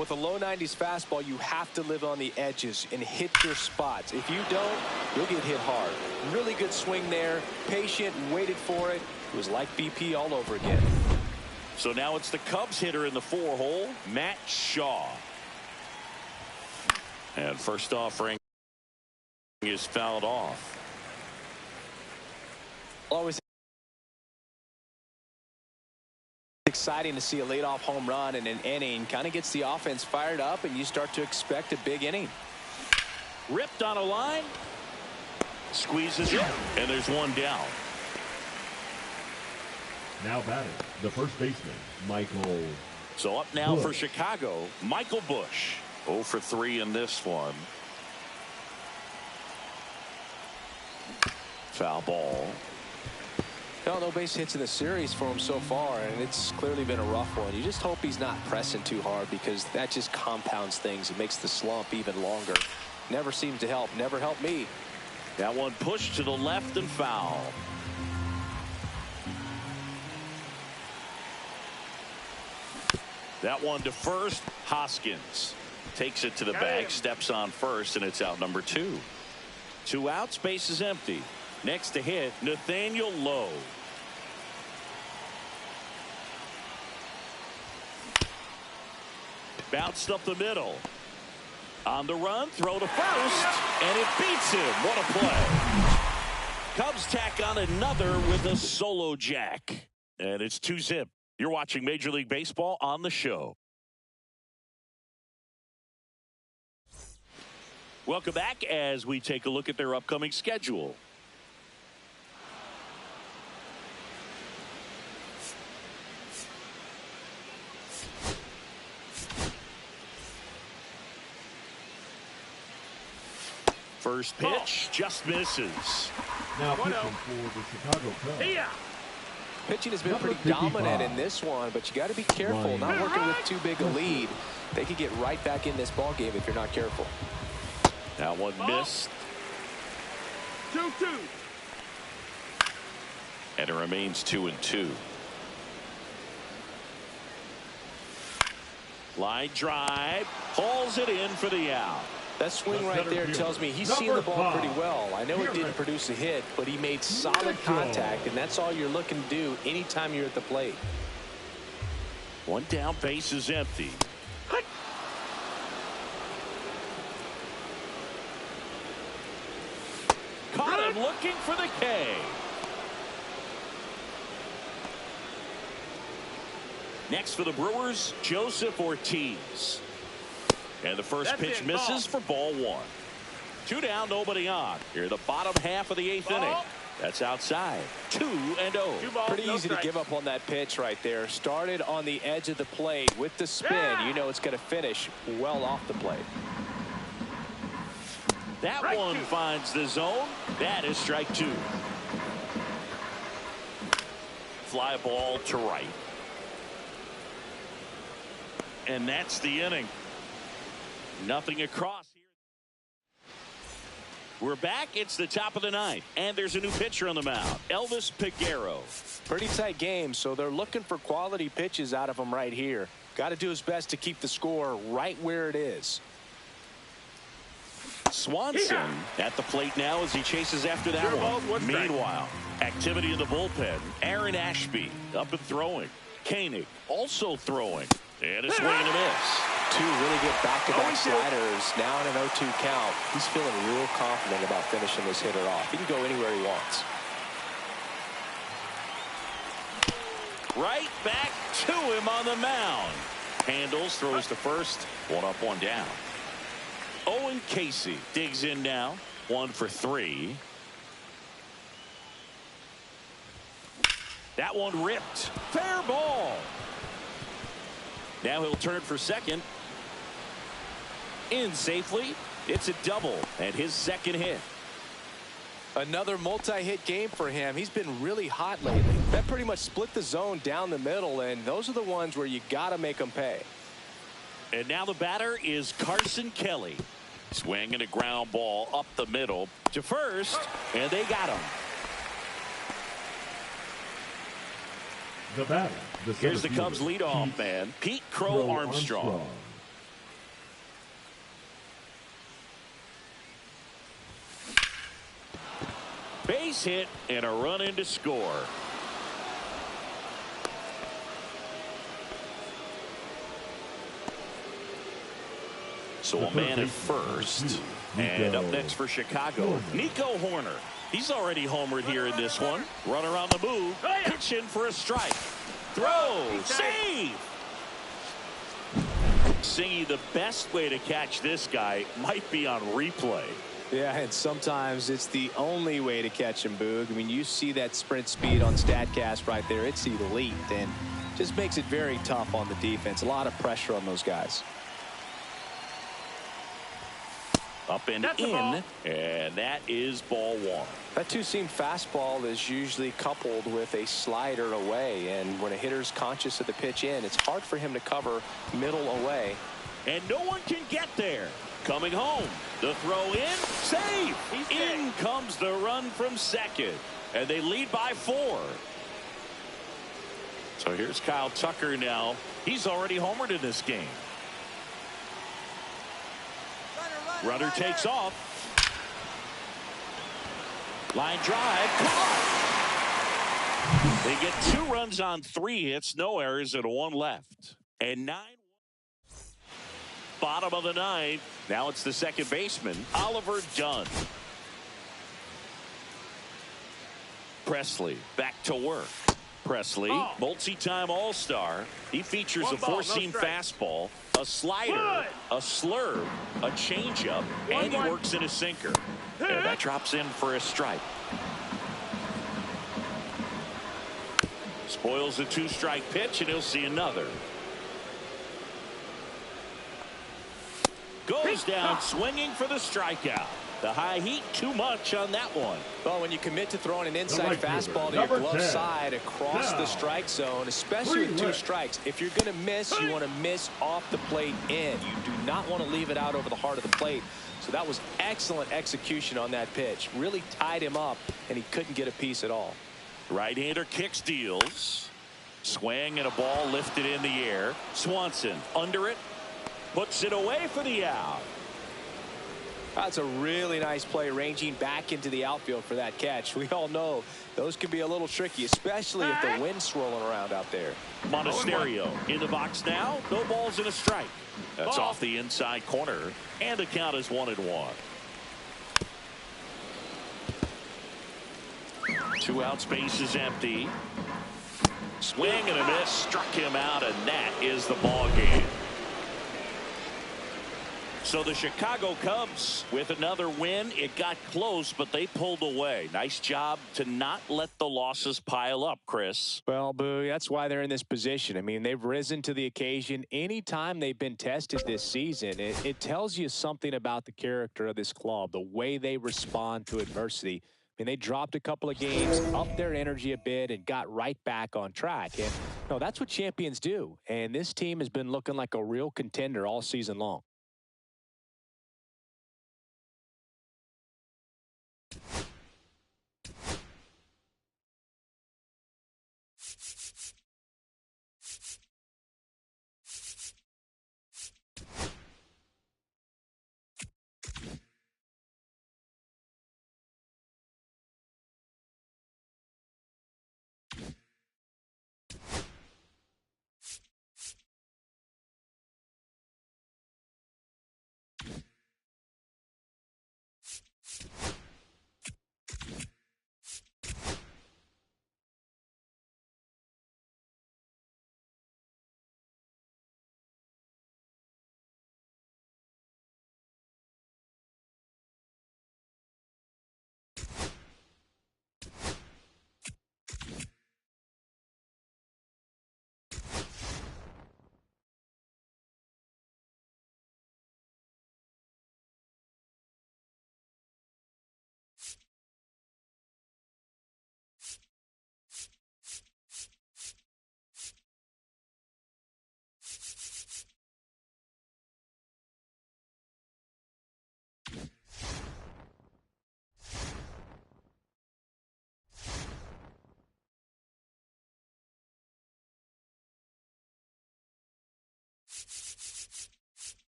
With a low 90s fastball, you have to live on the edges and hit your spots. If you don't, you'll get hit hard. Really good swing there. Patient, waited for it. It was like BP all over again. So now it's the Cubs hitter in the 4-hole, Matt Shaw. And first offering is fouled off. Always exciting to see a leadoff home run in an inning. Kind of gets the offense fired up, and you start to expect a big inning. Ripped on a line. Squeezes it, and there's one down. Now batting, the first baseman, Michael. So up now Busch. for Chicago, Michael Busch. 0 for 3 in this one. Foul ball. No base hits in the series for him so far, and it's clearly been a rough one. You just hope he's not pressing too hard, because that just compounds things. It makes the slump even longer. Never seems to help. Never helped me. That one pushed to the left and foul. That one to first. Hoskins takes it to the bag, steps on first, and it's out number 2. 2 outs, base is empty. Next to hit, Nathaniel Lowe. Bounced up the middle. On the run, throw to first, and it beats him. What a play. Cubs tack on another with a solo jack. And it's 2-zip. You're watching Major League Baseball on the show. Welcome back as we take a look at their upcoming schedule. First pitch just misses. Now pitching for the Chicago Cubs. Pitching has been Number pretty 55. dominant in this one, but you got to be careful. Not working with too big a lead. They could get right back in this ball game if you're not careful. That one missed. 2-2. And it remains 2-2. Line drive. Hauls it in for the out. That swing right there tells me he's seeing the ball pretty well. I know it didn't produce a hit, but he made solid contact, and that's all you're looking to do anytime you're at the plate. One down, base is empty. Caught him looking for the K. Next for the Brewers, Joseph Ortiz. And the first pitch misses for ball 1. 2 down, nobody on. Here the bottom half of the 8th inning. That's outside. 2-0. Pretty easy to give up on that pitch right there. Started on the edge of the plate with the spin. You know it's going to finish well off the plate. That one finds the zone. That is strike 2. Fly ball to right. And that's the inning. Nothing across here. We're back. It's the top of the 9th, and there's a new pitcher on the mound, Elvis Peguero. Pretty tight game, so they're looking for quality pitches out of him right here. Got to do his best to keep the score right where it is. Swanson at the plate now as he chases after that one. Meanwhile, activity in the bullpen. Aaron Ashby up and throwing. Koenig also throwing. And a swing and a miss. 2 really good back-to-back sliders. Now in an 0-2 count. He's feeling real confident about finishing this hitter off. He can go anywhere he wants. Right back to him on the mound. Handles, throws to first. 1 up, 1 down. Owen Casey digs in now. 1 for 3. That one ripped. Fair ball. Now he'll turn for second. In safely. It's a double and his second hit. Another multi-hit game for him. He's been really hot lately. That pretty much split the zone down the middle, and those are the ones where you got to make them pay. And now the batter is Carson Kelly. Swinging a ground ball up the middle to first, and they got him. The batter. Here's the Cubs leadoff man, Pete Crow Armstrong. base hit and a run in to score. So a man at first. And up next for Chicago, Nico Horner. He's already homered here in this one. Runner on the move. Pitch in for a strike. Throw. Save. Singy, the best way to catch this guy might be on replay. Yeah, and sometimes it's the only way to catch him, Boog. I mean, you see that sprint speed on StatCast right there. It's elite, and just makes it very tough on the defense. A lot of pressure on those guys. Up and in, and that is ball one. That two-seam fastball is usually coupled with a slider away, and when a hitter's conscious of the pitch in, it's hard for him to cover middle away. And no one can get there. Coming home, the throw in, save. In comes the run from second, and they lead by 4. So here's Kyle Tucker now. He's already homered in this game. Runner takes off. Line drive. Caught. They get 2 runs on 3 hits, no errors, and 1 left. And 9. Bottom of the 9th. Now it's the second baseman, Oliver Dunn. Presley back to work. Presley, multi-time All-Star. He features a 4-seam fastball, a slider, a slurve, a changeup, and he works in a sinker. And that drops in for a strike. Spoils a 2-strike pitch, and he'll see another. Goes down swinging for the strikeout. The high heat, too much on that one. Well, when you commit to throwing an inside fastball to your glove side across the strike zone, especially with 2 strikes, if you're going to miss, you want to miss off the plate in. You do not want to leave it out over the heart of the plate. So that was excellent execution on that pitch. Really tied him up, and he couldn't get a piece at all. Right-hander kicks, deals. Swing and a ball lifted in the air. Swanson under it. Puts it away for the out. That's a really nice play, ranging back into the outfield for that catch. We all know those can be a little tricky, especially if the wind's swirling around out there. Monasterio in the box now. No balls and a strike. That's off the inside corner, and the count is 1-1. 2 out, space is empty. Swing and a miss, struck him out, and that is the ball game. So the Chicago Cubs with another win. It got close, but they pulled away. Nice job to not let the losses pile up, Chris. Well, Boo, that's why they're in this position. I mean, they've risen to the occasion. Anytime they've been tested this season, it tells you something about the character of this club, the way they respond to adversity. I mean, they dropped a couple of games, upped their energy a bit, and got right back on track. And that's what champions do. And this team has been looking like a real contender all season long.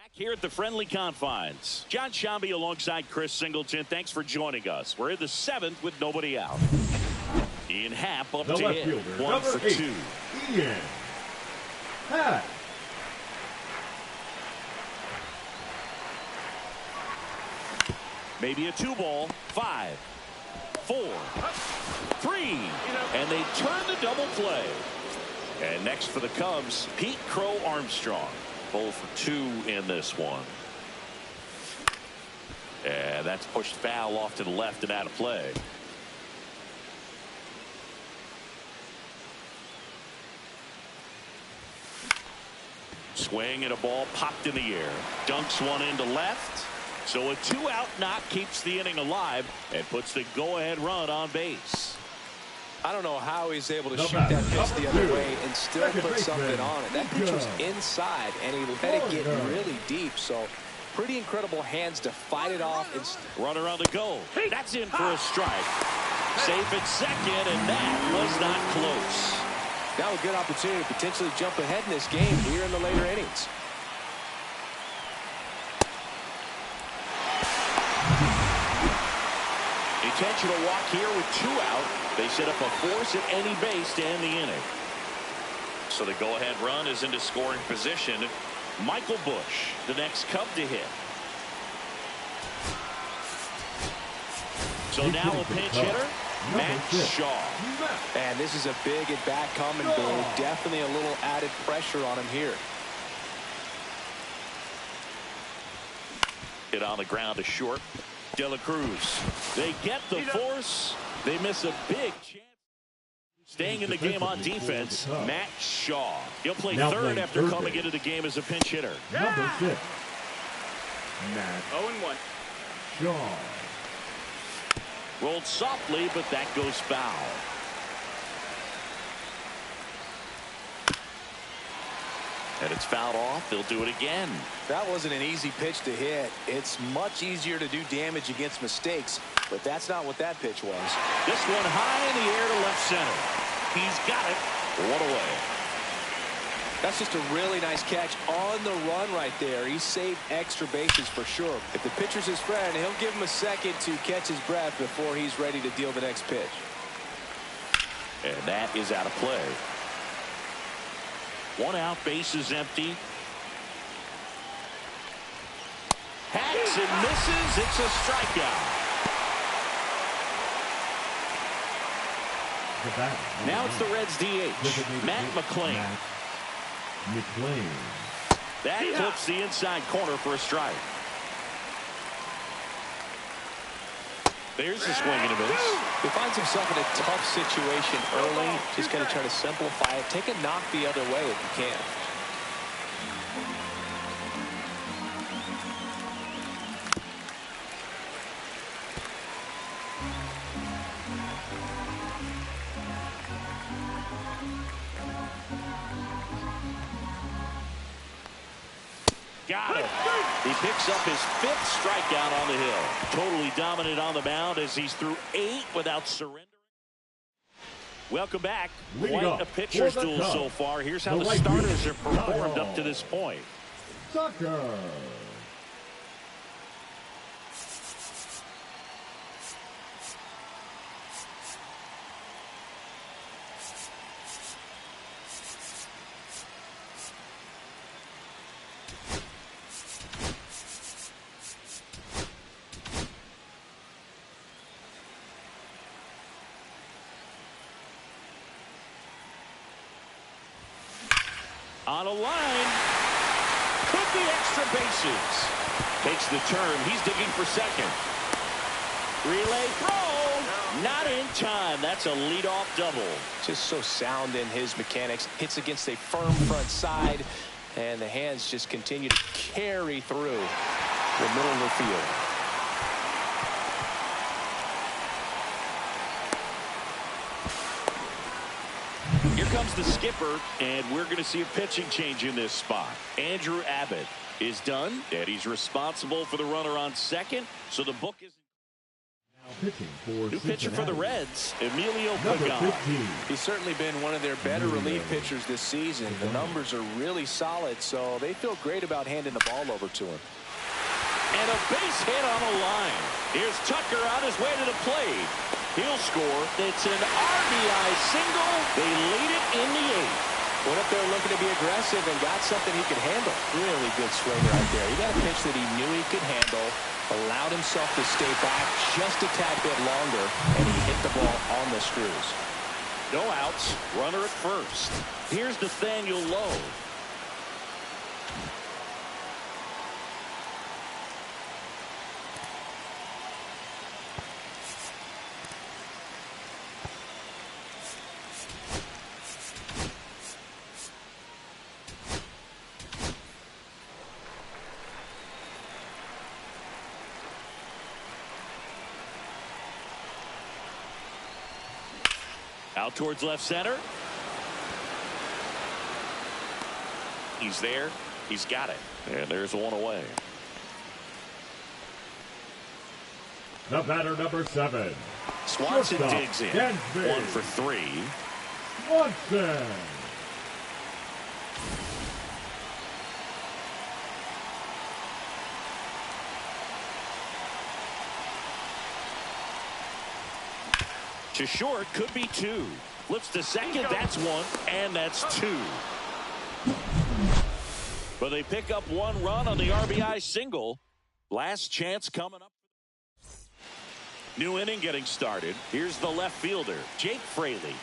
Back here at the friendly confines, John Shambi alongside Chris Singleton. Thanks for joining us. We're in the 7th with nobody out. Ian Happ up The to left hit. fielder, 1 for 8, 2. Ian Happ. Maybe a 2-ball. 5, 4, 3. And they turn the double play. And next for the Cubs, Pete Crow Armstrong. 0 for 2 in this one. And that's pushed foul off to the left and out of play. Swing and a ball popped in the air. Dunks one into left. So a 2-out knock keeps the inning alive and puts the go-ahead run on base. I don't know how he's able to shoot that pitch the other way and still put something on it. That pitch was inside, and he let it get really deep. So pretty incredible hands to fight it off. Runner on the go. That's in for a strike. Safe at second, and that was not close. Now a good opportunity to potentially jump ahead in this game here in the later innings. Intentional walk here with 2 out. They set up a force at any base to end the inning. So the go-ahead run is into scoring position. Michael Busch, the next Cub to hit. So now a pinch hitter, Matt Shaw. And this is a big at-bat coming, Billy. Definitely a little added pressure on him here. Hit on the ground to short. De La Cruz. They get the force. They miss a big chance. Staying in the game on defense, Matt Shaw. He'll play third after coming into the game as a pinch hitter. Number 6, Matt 0-1. Shaw. Rolled softly, but that goes foul. And it's fouled off. They'll do it again. That wasn't an easy pitch to hit. It's much easier to do damage against mistakes, but that's not what that pitch was. This one high in the air to left center. He's got it. 1 away. That's just a really nice catch on the run right there. He saved extra bases for sure. If the pitcher's his friend, he'll give him a second to catch his breath before he's ready to deal the next pitch. And that is out of play. 1 out, base is empty. Hacks and misses. It's a strikeout. Now it's the Reds DH, Matt McClain. That clips the inside corner for a strike. There's a swing and a miss. He finds himself in a tough situation early. Just got to try to simplify it. Take a knock the other way if you can. Got it. He picks up his 5th strikeout on the hill. Totally dominant on the mound as he's through 8 without surrendering. Welcome back. Quite a pitcher's duel so far. Here's how the starters have performed up to this point. Soccer. On a line. Could be extra bases. Takes the turn. He's digging for second. Relay throw. Not in time. That's a leadoff double. Just so sound in his mechanics. Hits against a firm front side. And the hands just continue to carry through the middle of the field. Here comes the skipper, and we're going to see a pitching change in this spot. Andrew Abbott is done, and he's responsible for the runner on second, so the book is... Pitching for New pitcher for the Cincinnati, Reds, Emilio number Pagan. 15. He's certainly been one of their better relief pitchers this season. The numbers are really solid, so they feel great about handing the ball over to him. And a base hit on a line. Here's Tucker on his way to the plate. He'll score. It's an RBI single. They lead it in the 8th. Went up there looking to be aggressive and got something he could handle. Really good swing right there. He got a pitch that he knew he could handle, allowed himself to stay back just a tad bit longer, and he hit the ball on the screws. No outs. Runner at first. Here's Nathaniel Lowe. Out towards left center. He's there. He's got it. And there's one away. The batter, number 7. Swanson Shortstop, digs in. Dansby. 1 for 3. Swanson. To short, could be 2. Flips to second, that's 1, and that's 2. But they pick up 1 run on the RBI single. Last chance coming up. New inning getting started. Here's the left fielder, Jake Fraley.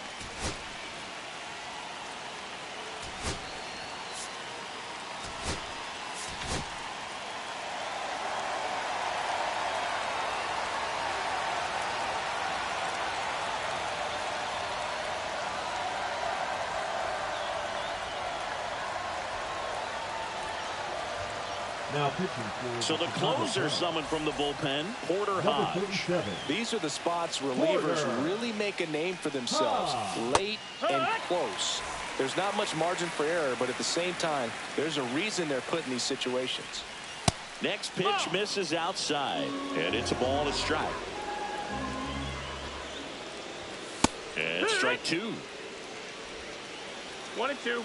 Now pitching for So the closer summoned from the bullpen, Porter number Hodge. 37. These are the spots relievers Porter. really make a name for themselves, late and close. There's not much margin for error, but at the same time, there's a reason they're put in these situations. Next pitch misses outside, and it's a ball to strike. And strike 2. 1-2.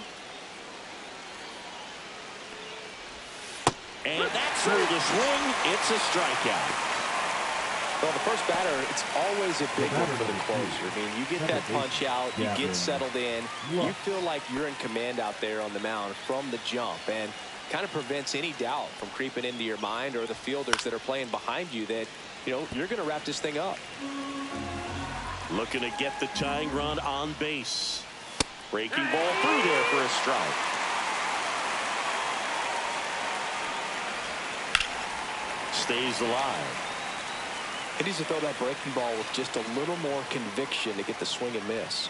And that's through the swing. It's a strikeout. Well, the first batter, it's always a big one for the closer. I mean, you get that punch out, you get settled in, you feel like you're in command out there on the mound from the jump, and kind of prevents any doubt from creeping into your mind or the fielders that are playing behind you that, you know, you're going to wrap this thing up. Looking to get the tying run on base. Breaking ball through there for a strike. Stays alive. He needs to throw that breaking ball with just a little more conviction to get the swing and miss.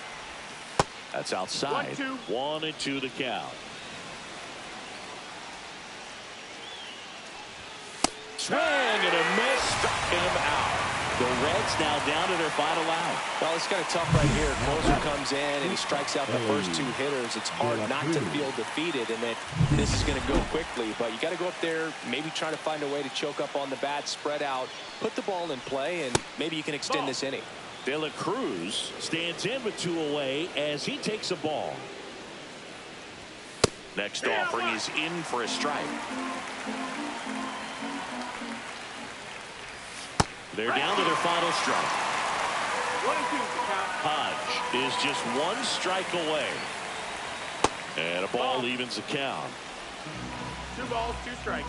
That's outside. 1-2. 1-2 the count. Swing and a miss. Struck him out. The Reds now down to their final out. Well, it's kind of tough right here. Closer comes in and he strikes out the first 2 hitters. It's hard not to feel defeated and that this is going to go quickly. But you got to go up there, maybe trying to find a way to choke up on the bat, spread out, put the ball in play, and maybe you can extend this inning. De La Cruz stands in with 2 away as he takes a ball. Next offering is in for a strike. They're down to their final strike. 1-2 count. Hodge is just 1 strike away. And a ball evens the count. 2 balls, 2 strikes.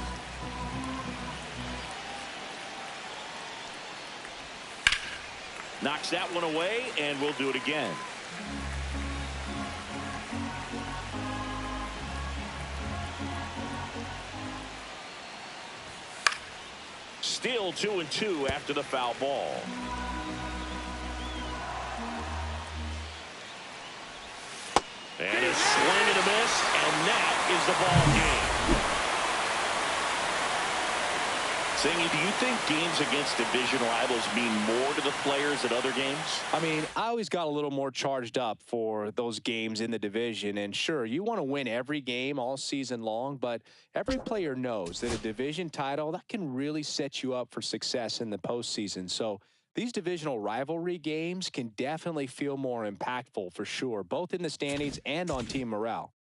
Knocks that one away, and we'll do it again. Still 2-2 after the foul ball. And a swing and a miss, and that is the ball game. Singy, do you think games against division rivals mean more to the players at other games? I mean, I always got a little more charged up for those games in the division. And sure, you want to win every game all season long, but every player knows that a division title, that can really set you up for success in the postseason. So These divisional rivalry games can definitely feel more impactful for sure, both in the standings and on team morale.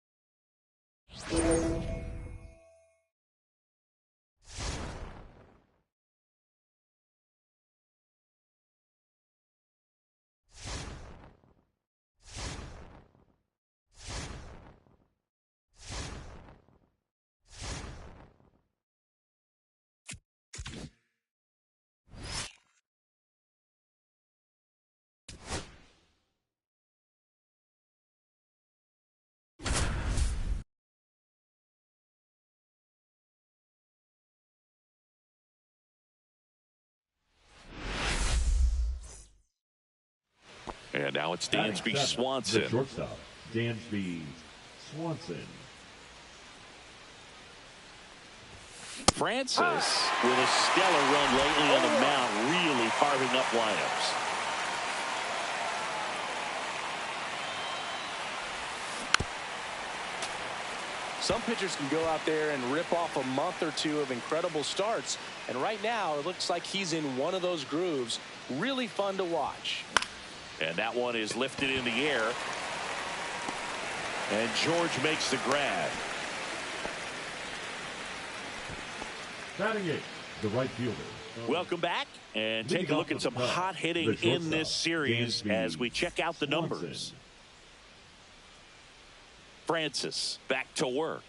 And now it's Dansby Swanson. The shortstop, Dansby Swanson. Francis with a stellar run lately on the mound, really carving up lineups. Some pitchers can go out there and rip off a month or two of incredible starts, and right now it looks like he's in one of those grooves. Really fun to watch. And that one is lifted in the air. And George makes the grab. Batting eighth, the right fielder. Welcome back, and take a look at some hot hitting in this series as we check out the numbers. Francis back to work.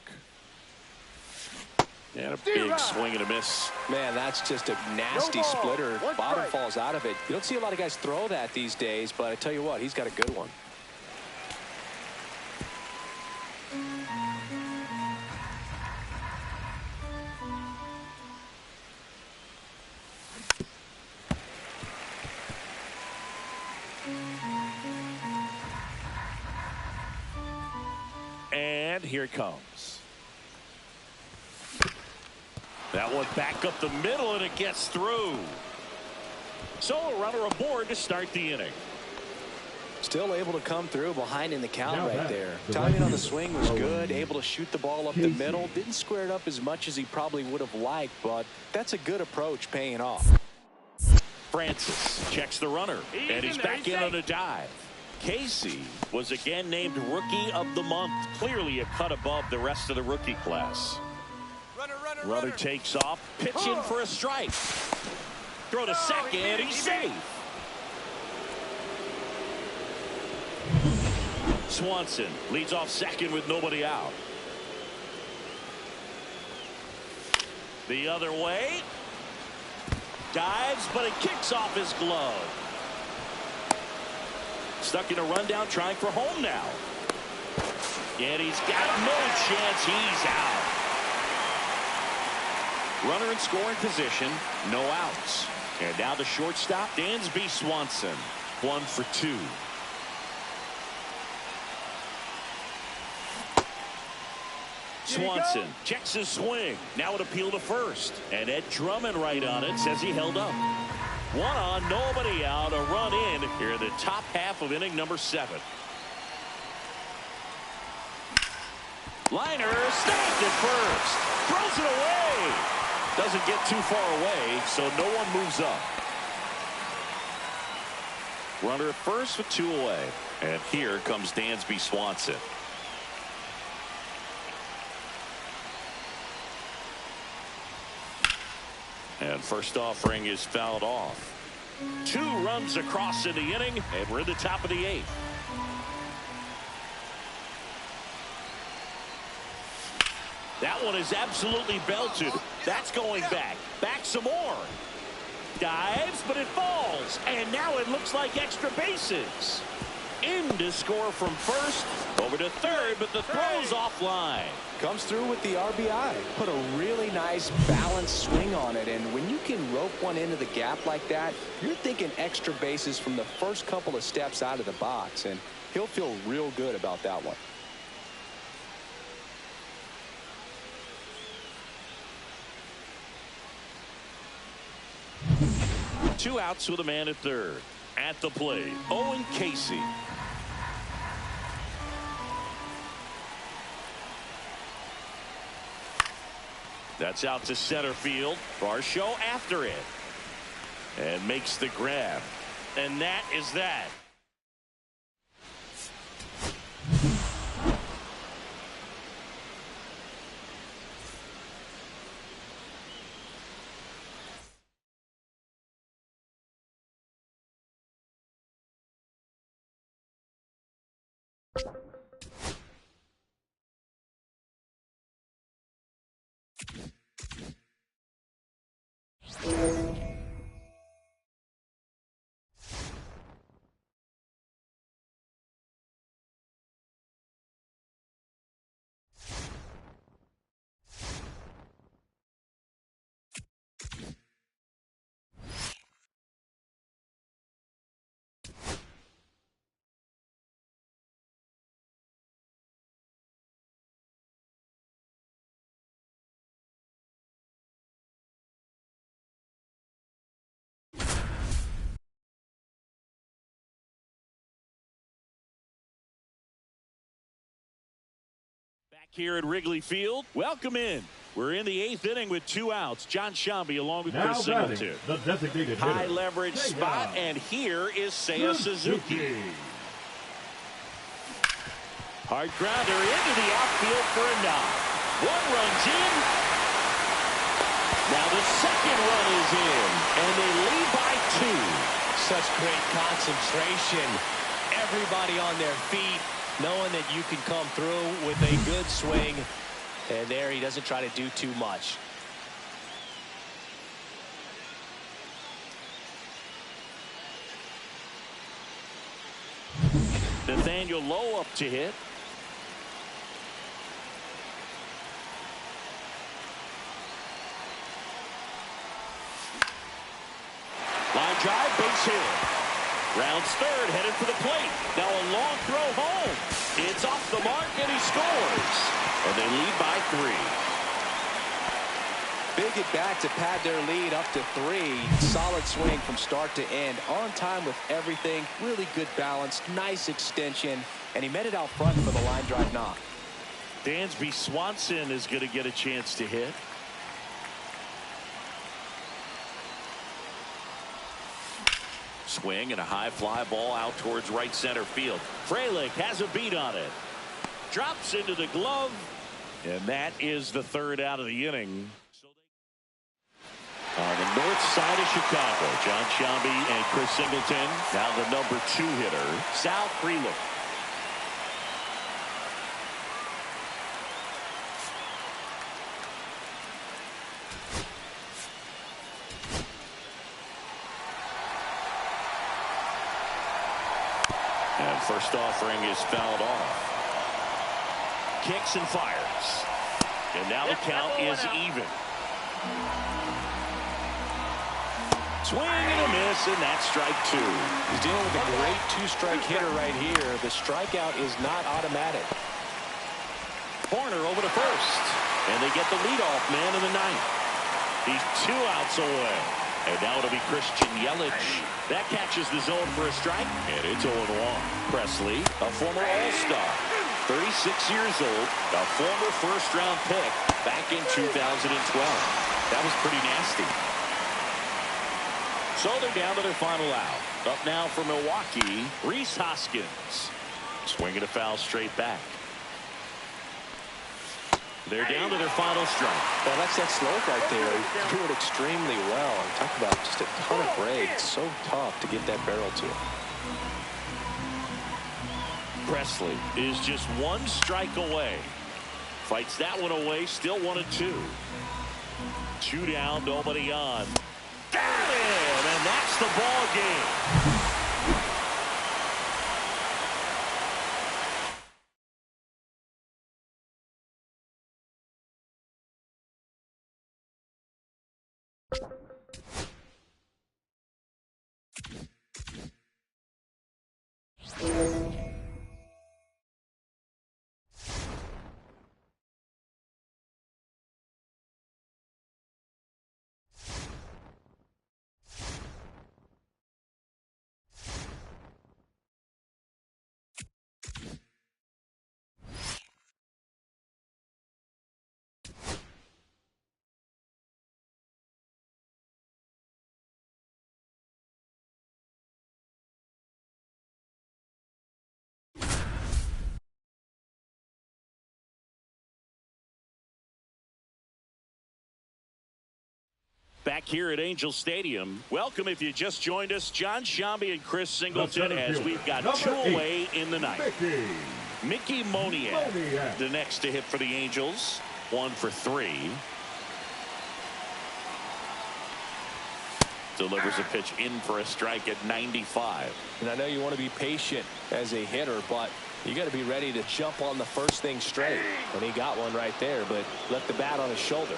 And a big swing and a miss. Man, that's just a nasty splitter. Bottom falls out of it. You don't see a lot of guys throw that these days, but I tell you what, he's got a good one. And here it comes. That one back up the middle, and it gets through. So a runner aboard to start the inning. Still able to come through behind in the count right there. Timing on the swing was good. Able to shoot the ball up the middle. Didn't square it up as much as he probably would have liked, but that's a good approach paying off. Francis checks the runner, and he's back in on a dive. Casey was again named Rookie of the Month. Clearly a cut above the rest of the rookie class. Runner takes off, pitching for a strike. Throw to second, he's safe. Swanson leads off second with nobody out. The other way. Dives, but it kicks off his glove. Stuck in a rundown, trying for home now. And he's got no chance. He's out. Runner in scoring position, no outs. And now the shortstop, Dansby Swanson, 1 for 2. Swanson checks his swing. Now an appeal to first. And Ed Drummond right on it, says he held up. 1 on, nobody out, a run in here in the top half of inning number 7. Liner snagged at first. Throws it away. Doesn't get too far away, so no one moves up. Runner at first with 2 away. And here comes Dansby Swanson. And first offering is fouled off. 2 runs across in the inning, and we're in the top of the 8th. That one is absolutely belted. That's going back. Back some more. Dives, but it falls. And now it looks like extra bases. In to score from first. Over to third, but the throw's offline. Comes through with the RBI. Put a really nice balanced swing on it. And when you can rope one into the gap like that, you're thinking extra bases from the first couple of steps out of the box. And he'll feel real good about that one. Two outs with a man at third. At the plate, Owen Casey. That's out to center field. Varsho after it. and makes the grab. And that is that. Back here at Wrigley Field, welcome in. We're in the 8th inning with 2 outs. John Sciambi along with Chris Singleton. The designated hitter, high leverage spot, and here is Seiya Suzuki. Hard grounder into the outfield for a knock. 1 run's in. Now the second run is in, and they lead by 2. Such great concentration. Everybody on their feet, knowing that you can come through with a good swing. And there he doesn't try to do too much. Nathaniel Lowe up to hit. Line drive, base hit. Rounds third, headed for the plate. Now a long throw home. It's off the mark, and he scores. And they lead by 3. Big at bat to pad their lead up to 3. Solid swing from start to end. On time with everything. Really good balance. Nice extension. And he met it out front for the line drive knock. Dansby Swanson is going to get a chance to hit. Swing and a high fly ball out towards right center field. Frelick has a beat on it. Drops into the glove. And that is the 3rd out of the inning. On the north side of Chicago, John Sciambi and Chris Singleton. Now the number 2 hitter, Sal Frelick. And first offering is fouled off. Kicks and fires. And now the count is even. Swing and a miss, and that's strike 2. He's dealing with a great 2-strike hitter right here. The strikeout is not automatic. Corner over to first. And they get the leadoff man in the 9th. He's 2 outs away. And now it'll be Christian Yelich. That catches the zone for a strike, and it's 0-1. Presley, a former All-Star, 36 years old, a former first-round pick back in 2012. That was pretty nasty. So they're down to their final out. Up now for Milwaukee, Rhys Hoskins. Swinging a foul straight back. They're down to their final strike. Well, that's that slope right there. He threw it extremely well. Talk about just a ton of breaks. So tough to get that barrel to. Presley is just 1 strike away. Fights that one away, still 1-2. 2 down, nobody on. Got it! And that's the ball game. Back here at Angel Stadium. Welcome if you just joined us. John Shambi and Chris Singleton as we've got two away in the night. Mickey Moniak, the next to hit for the Angels. 1 for 3. Delivers a pitch in for a strike at 95. And I know you want to be patient as a hitter, but you got to be ready to jump on the first thing straight. And he got one right there, but left the bat on his shoulder.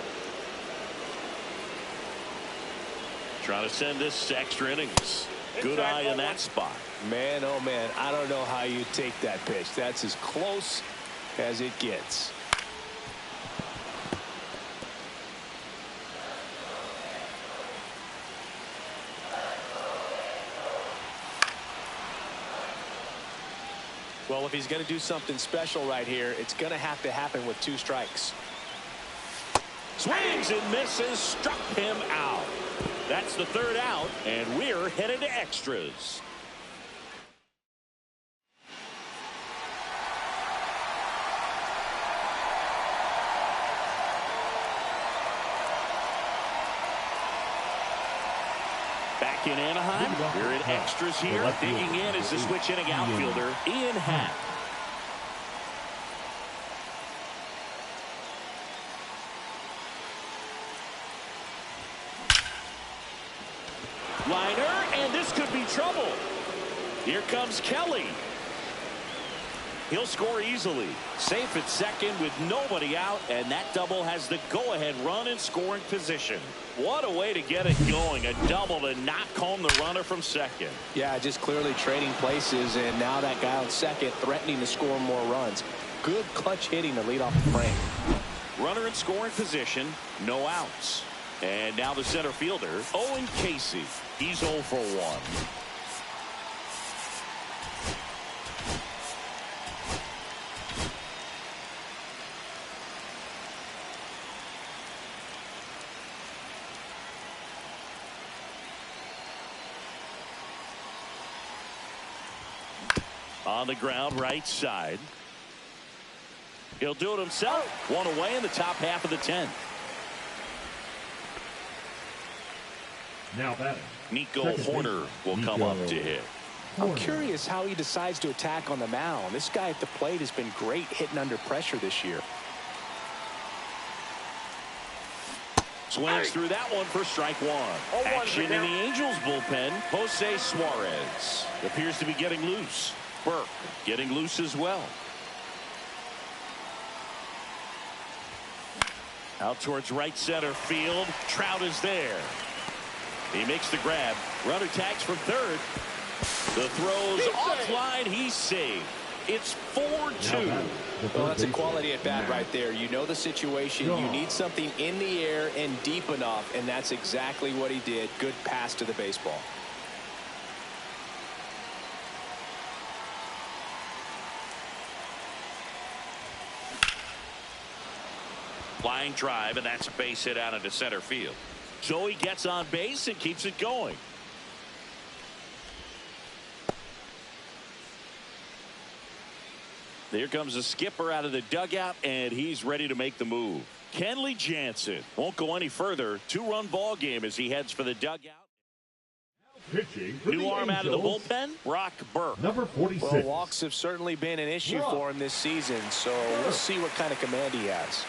Trying to send this to extra innings. Good eye in that spot. Man, oh man, I don't know how you take that pitch. That's as close as it gets. Well, if he's going to do something special right here, it's going to have to happen with 2 strikes. Swings and misses, struck him out. That's the 3rd out, and we're headed to extras. Back in Anaheim, we're in extras here. Digging in is the switch hitting outfielder, Ian Happ. Liner, and this could be trouble. Here comes Kelly. He'll score easily. Safe at second with nobody out, and that double has the go-ahead run in scoring position. What a way to get it going. A double to knock home the runner from second. Yeah, just clearly trading places, and now that guy on second threatening to score more runs. Good clutch hitting to lead off the frame. Runner in scoring position, no outs. And now the center fielder, Owen Casey. He's 0 for 1. On the ground, right side. He'll do it himself. 1 away in the top half of the 10th. Now batting. Nico Horner will come up to hit. I'm curious how he decides to attack on the mound. This guy at the plate has been great hitting under pressure this year. Swings through that one for strike 1. Action in the Angels bullpen. Jose Suarez appears to be getting loose. Burke getting loose as well. Out towards right center field. Trout is there. He makes the grab. Runner tags from third. The throw's offline. He's saved. It's 4-2. Well, that's a quality at bat right there. You know the situation. You need something in the air and deep enough, and that's exactly what he did. Good pass to the baseball. Flying drive, and that's a base hit out into center field. So he gets on base and keeps it going. There comes the skipper out of the dugout, and he's ready to make the move. Kenley Jansen won't go any further. 2-run ball game as he heads for the dugout. New arm out of the bullpen, Brock Burke. Number 46. Well, walks have certainly been an issue for him this season, so we'll see what kind of command he has.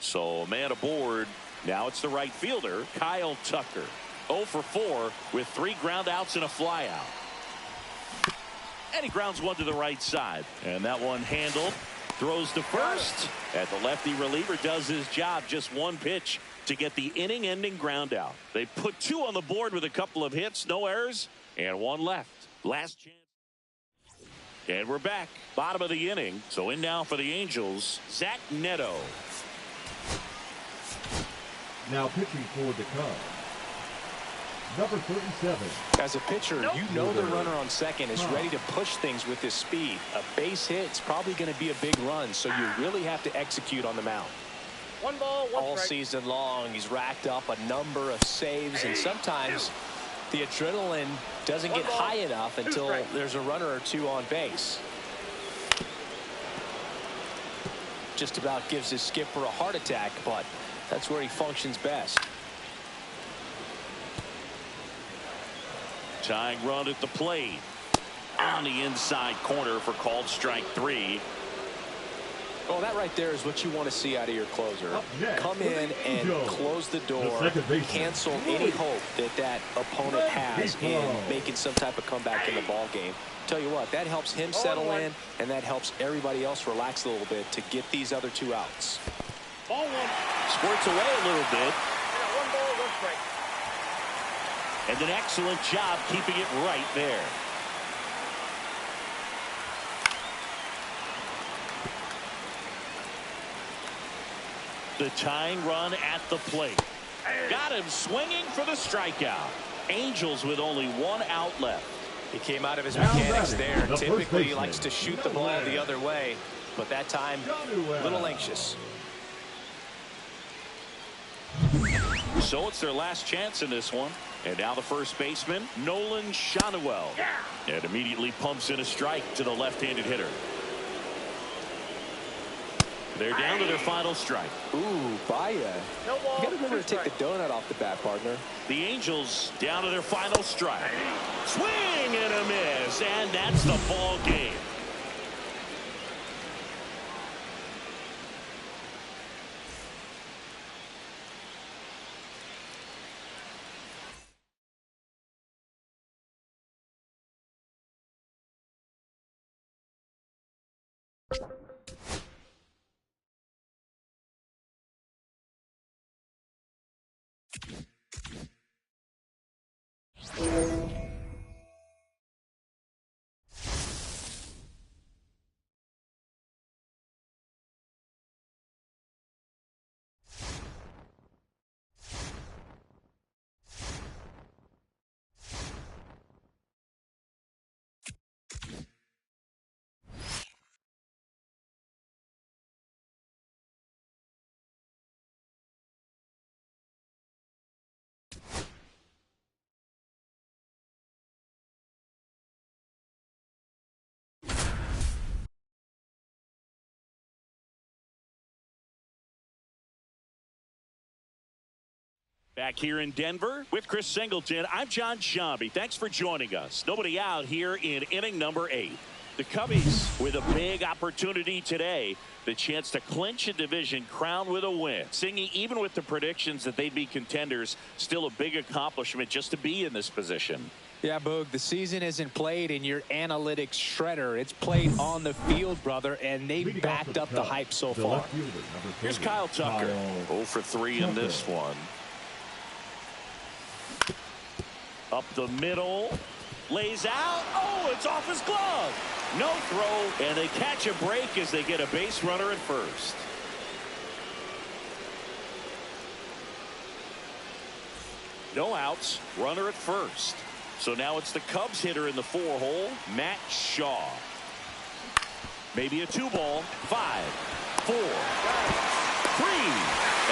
So a man aboard. Now it's the right fielder, Kyle Tucker. 0 for 4 with 3 ground outs and a fly out. And he grounds one to the right side. And that one handled. Throws to first. And the lefty reliever does his job. Just 1 pitch to get the inning-ending ground out. They put 2 on the board with a couple of hits, no errors, and 1 left. Last chance. And we're back. Bottom of the inning. So in now for the Angels, Zach Neto. Now pitching for the Cubs. Number 37. As a pitcher, you know the runner on second is ready to push things with his speed. A base hit, it's probably going to be a big run, so you really have to execute on the mound. 1 ball, 1 strike. All season long, he's racked up a number of saves, and sometimes The adrenaline doesn't get high enough until there's a runner or two on base. Just about gives his skipper a heart attack, but that's where he functions best. Tying run at the plate. On the inside corner for called strike 3. Oh, that right there is what you want to see out of your closer. Come in and close the door, cancel any hope that that opponent has in making some type of comeback in the ball game. Tell you what, that helps him settle in, and that helps everybody else relax a little bit to get these other 2 outs. Ball 1. Squirts away a little bit. 1 ball, 1 strike. And an excellent job keeping it right there. The tying run at the plate. Got him swinging for the strikeout. Angels with only 1 out left. He came out of his mechanics there. Typically he likes to shoot the ball the other way, but that time a little anxious. So it's their last chance in this one. And now the first baseman, Nolan Shanuel. And immediately pumps in a strike to the left-handed hitter. They're down to their final strike. Ooh, Baya. You got to remember to take the donut off the bat, partner. The Angels down to their final strike. Swing and a miss, and that's the ball game. Back here in Denver with Chris Singleton, I'm John Shambi. Thanks for joining us. Nobody out here in inning number 8. The Cubbies with a big opportunity today. The chance to clinch a division crown with a win. Singing, even with the predictions that they'd be contenders, still a big accomplishment just to be in this position. Yeah, Boog, the season isn't played in your analytics shredder. It's played on the field, brother, and they backed up the hype so far. Here's Kyle Tucker. 0 for 3 in this one. Up the middle. Lays out. Oh, it's off his glove. No throw, and they catch a break as they get a base runner at first. No outs, runner at first. So now it's the Cubs hitter in the 4-hole, Matt Shaw. Maybe a 2-ball. 5, 4, 3,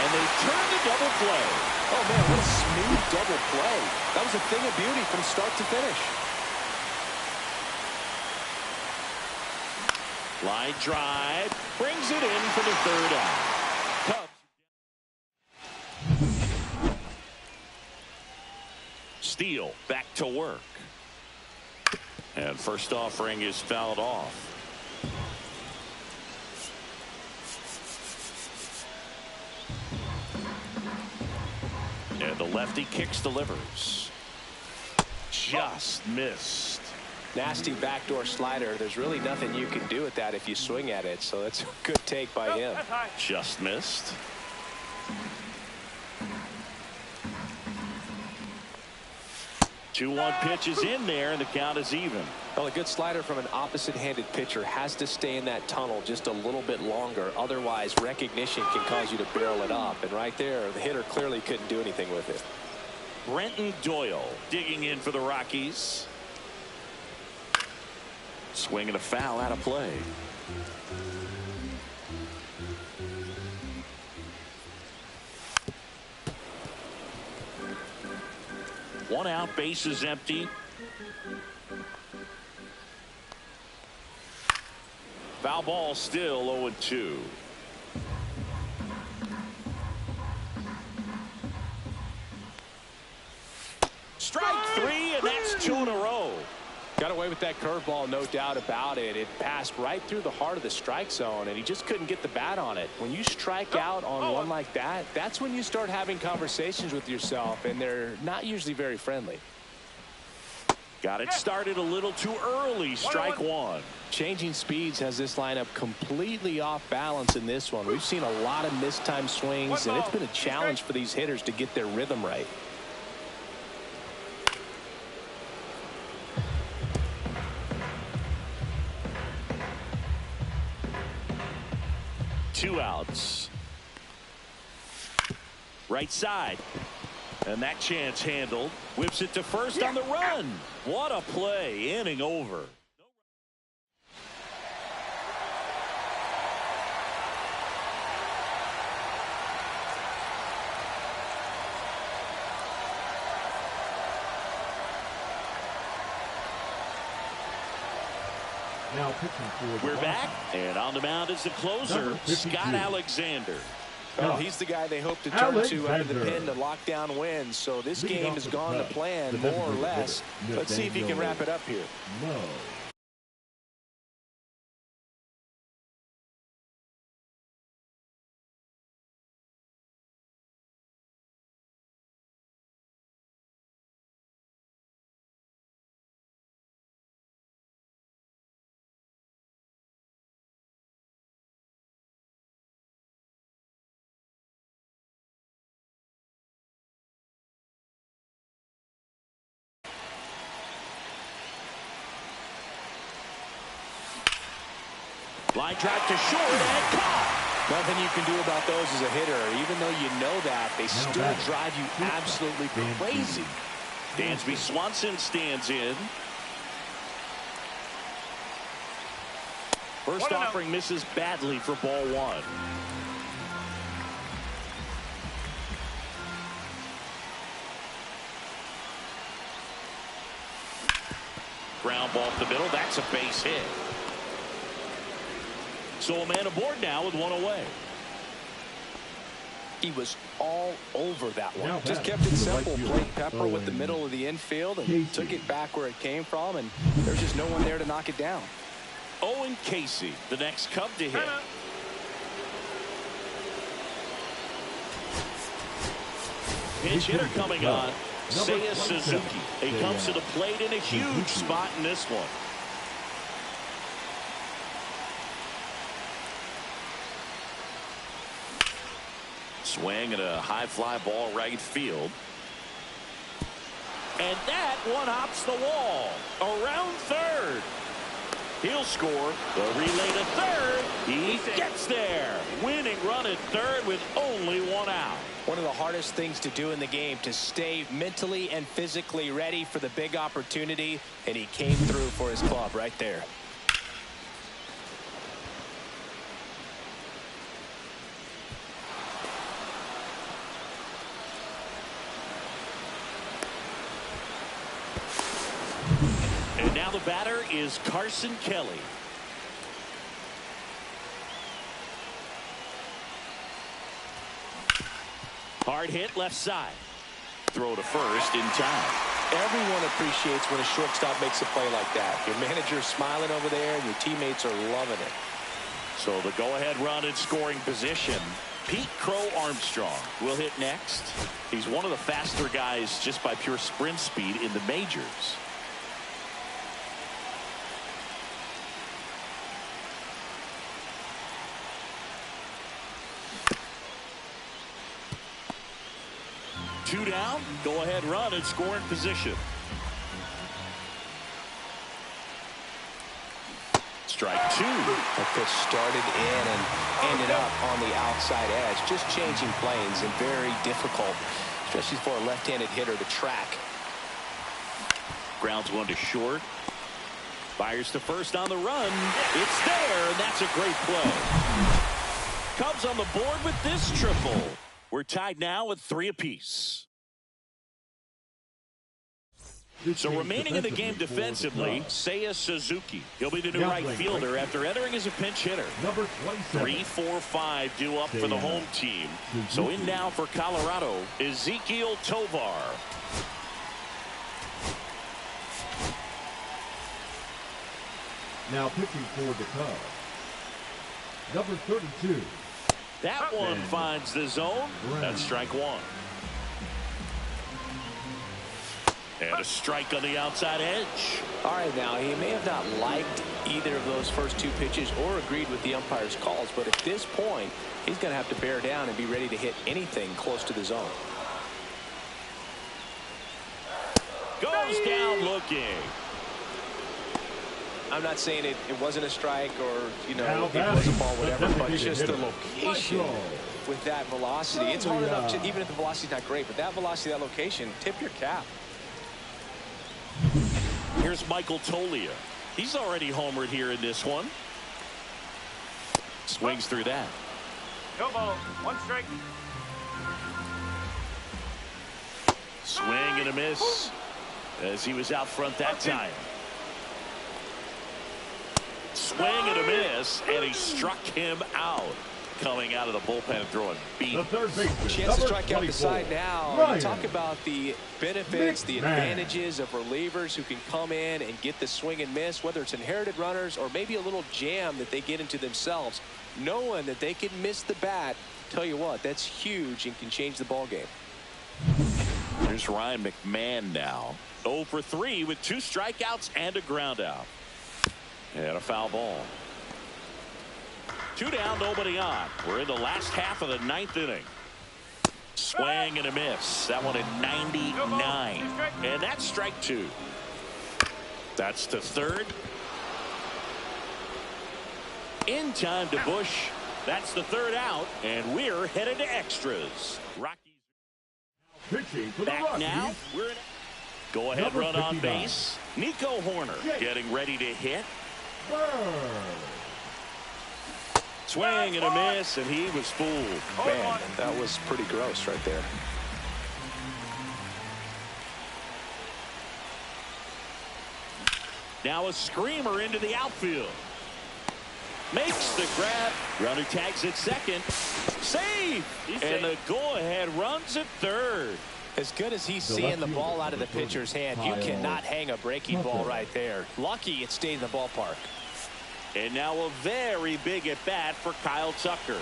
and they turn the double play. Oh man, what a smooth double play. That was a thing of beauty from start to finish. Line drive brings it in for the 3rd out. Cubs. Steele back to work. And first offering is fouled off. And the lefty kicks, delivers. Just missed. Nasty backdoor slider. There's really nothing you can do with that if you swing at it. So that's a good take by him. Just missed. Two-one pitch is in there, and the count is even. Well, a good slider from an opposite-handed pitcher has to stay in that tunnel just a little bit longer. Otherwise, recognition can cause you to barrel it up. And right there, the hitter clearly couldn't do anything with it. Brenton Doyle digging in for the Rockies. Swing and a foul out of play. One out, bases empty. Foul ball, still 0-2. Strike three, and that's 2 in a row. Got away with that curveball, no doubt about it. It passed right through the heart of the strike zone, and he just couldn't get the bat on it. When you strike out on one like that, that's when you start having conversations with yourself, and they're not usually very friendly. Got it started a little too early. Strike one. Changing speeds has this lineup completely off balance in this one. We've seen a lot of mistimed swings, and it's been a challenge for these hitters to get their rhythm right. Two outs. Right side. And that chance handled. Whips it to first on the run. What a play. Inning over. Now pitching for We're back, and on the mound is the closer, Scott Alexander. Well, he's the guy they hope to turn to out of the pen to lock down wins. So this game has gone to plan, more or less. Let's see if he can wrap it up here. No. Line drive to short and caught. Nothing you can do about those as a hitter. Even though you know that, they still drive you absolutely crazy. Dansby Swanson stands in. First offering misses badly for ball one. Ground ball up the middle. That's a base hit. So a man aboard now with one away. He was all over that one. Just kept it simple. Played pepper with the middle of the infield and took it back where it came from, and there's just no one there to knock it down. Owen Casey, the next Cub to hit. Pinch hitter coming on. Seiya Suzuki. He comes to the plate in a huge spot in this one. Swing and a high fly ball right field. And that one hops the wall. Around third. He'll score. The relay to third. He gets there. Winning run at third with only one out. One of the hardest things to do in the game, to stay mentally and physically ready for the big opportunity, and he came through for his club right there. And now the batter is Carson Kelly. Hard hit left side. Throw to first in time. Everyone appreciates when a shortstop makes a play like that. Your manager's smiling over there, and your teammates are loving it. So the go-ahead run in scoring position. Pete Crow Armstrong will hit next. He's one of the faster guys just by pure sprint speed in the majors. Two down, go ahead run in scoring position. Strike two. That pitch started in and ended up on the outside edge, just changing planes, and very difficult, especially for a left-handed hitter to track. Grounds one to short. Fires to first on the run. It's there, and that's a great play. Cubs on the board with this triple. We're tied now at 3 apiece. So remaining in the game defensively, Seiya Suzuki. He'll be the new right fielder after entering as a pinch hitter. Number 27. 3, 4, 5 due up for the home team. So in now for Colorado, Ezequiel Tovar. Now pitching for the Cubs. Number 32. That one finds the zone. That's strike one. And a strike on the outside edge. All right, now he may have not liked either of those first two pitches or agreed with the umpire's calls, but at this point, he's going to have to bear down and be ready to hit anything close to the zone. Goes down looking. I'm not saying it wasn't a strike or, you know, it was a ball, whatever, but just the location with that velocity. It's hard enough, to, even if the velocity's not great, but that velocity, that location, tip your cap. Here's Michael Toglia. He's already homered here in this one. Swings through that. No ball. One strike. Swing and a miss as he was out front that time. Swing and a miss, and he struck him out. Coming out of the bullpen and throwing beat. Chance to strike out the side now. You talk about the benefits, the advantages of relievers who can come in and get the swing and miss, whether it's inherited runners or maybe a little jam that they get into themselves. Knowing that they can miss the bat, tell you what, that's huge and can change the ball game. Here's Ryan McMahon now. 0 for 3 with 2 strikeouts and a ground out. And a foul ball. 2 down, nobody on. We're in the last half of the 9th inning. Swing and a miss. That one at 99. And that's strike 2. That's to third. In time to Bush. That's the 3rd out. And we're headed to extras. Pitching for the Back Rockies. now. We're in. Go ahead run on base. Nico Horner getting ready to hit. Swing and a miss, and he was fooled. Man, that was pretty gross right there. Now a screamer into the outfield. Makes the grab. Runner tags at second. Save! And the go-ahead runs at third. As good as he's seeing the ball out of the pitcher's hand, you cannot hang a breaking ball right there. Lucky it stayed in the ballpark. And now a very big at bat for Kyle Tucker.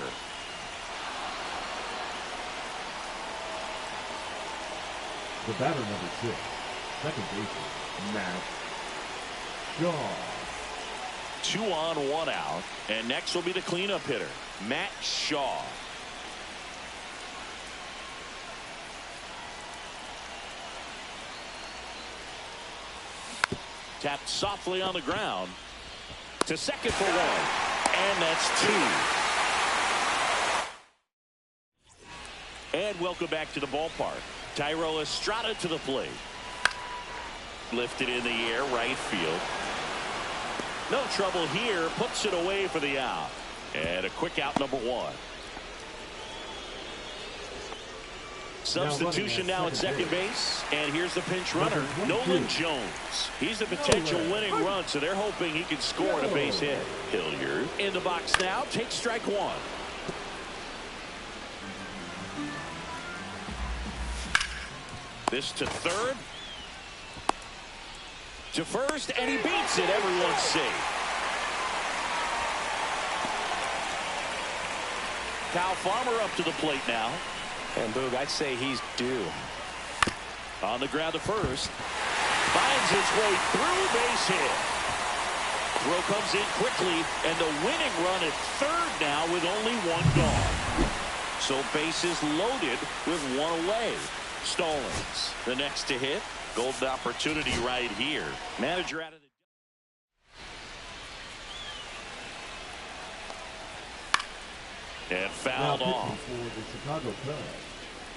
The batter number 6, second baseman, Matt Shaw. 2 on, 1 out. And next will be the cleanup hitter, Matt Shaw. Tapped softly on the ground. To second for 1. And that's 2. And welcome back to the ballpark. Thairo Estrada to the plate. Lifted in the air, right field. No trouble here. Puts it away for the out. And a quick out, number 1. Substitution now at second base. And here's the pinch runner, Nolan Jones. He's a potential winning run, so they're hoping he can score on a base hit. Hilliard in the box now. Takes strike 1. This to third. To first, and he beats it. Everyone's safe. Kyle Farmer up to the plate now. And Boog, I'd say he's due. On the ground to first. Finds his way through, base hit. Throw comes in quickly, and the winning run at third now with only 1 gone. So bases loaded with 1 away. Stallings, the next to hit. Golden opportunity right here. Manager out of the... And fouled off. For the Chicago Cubs.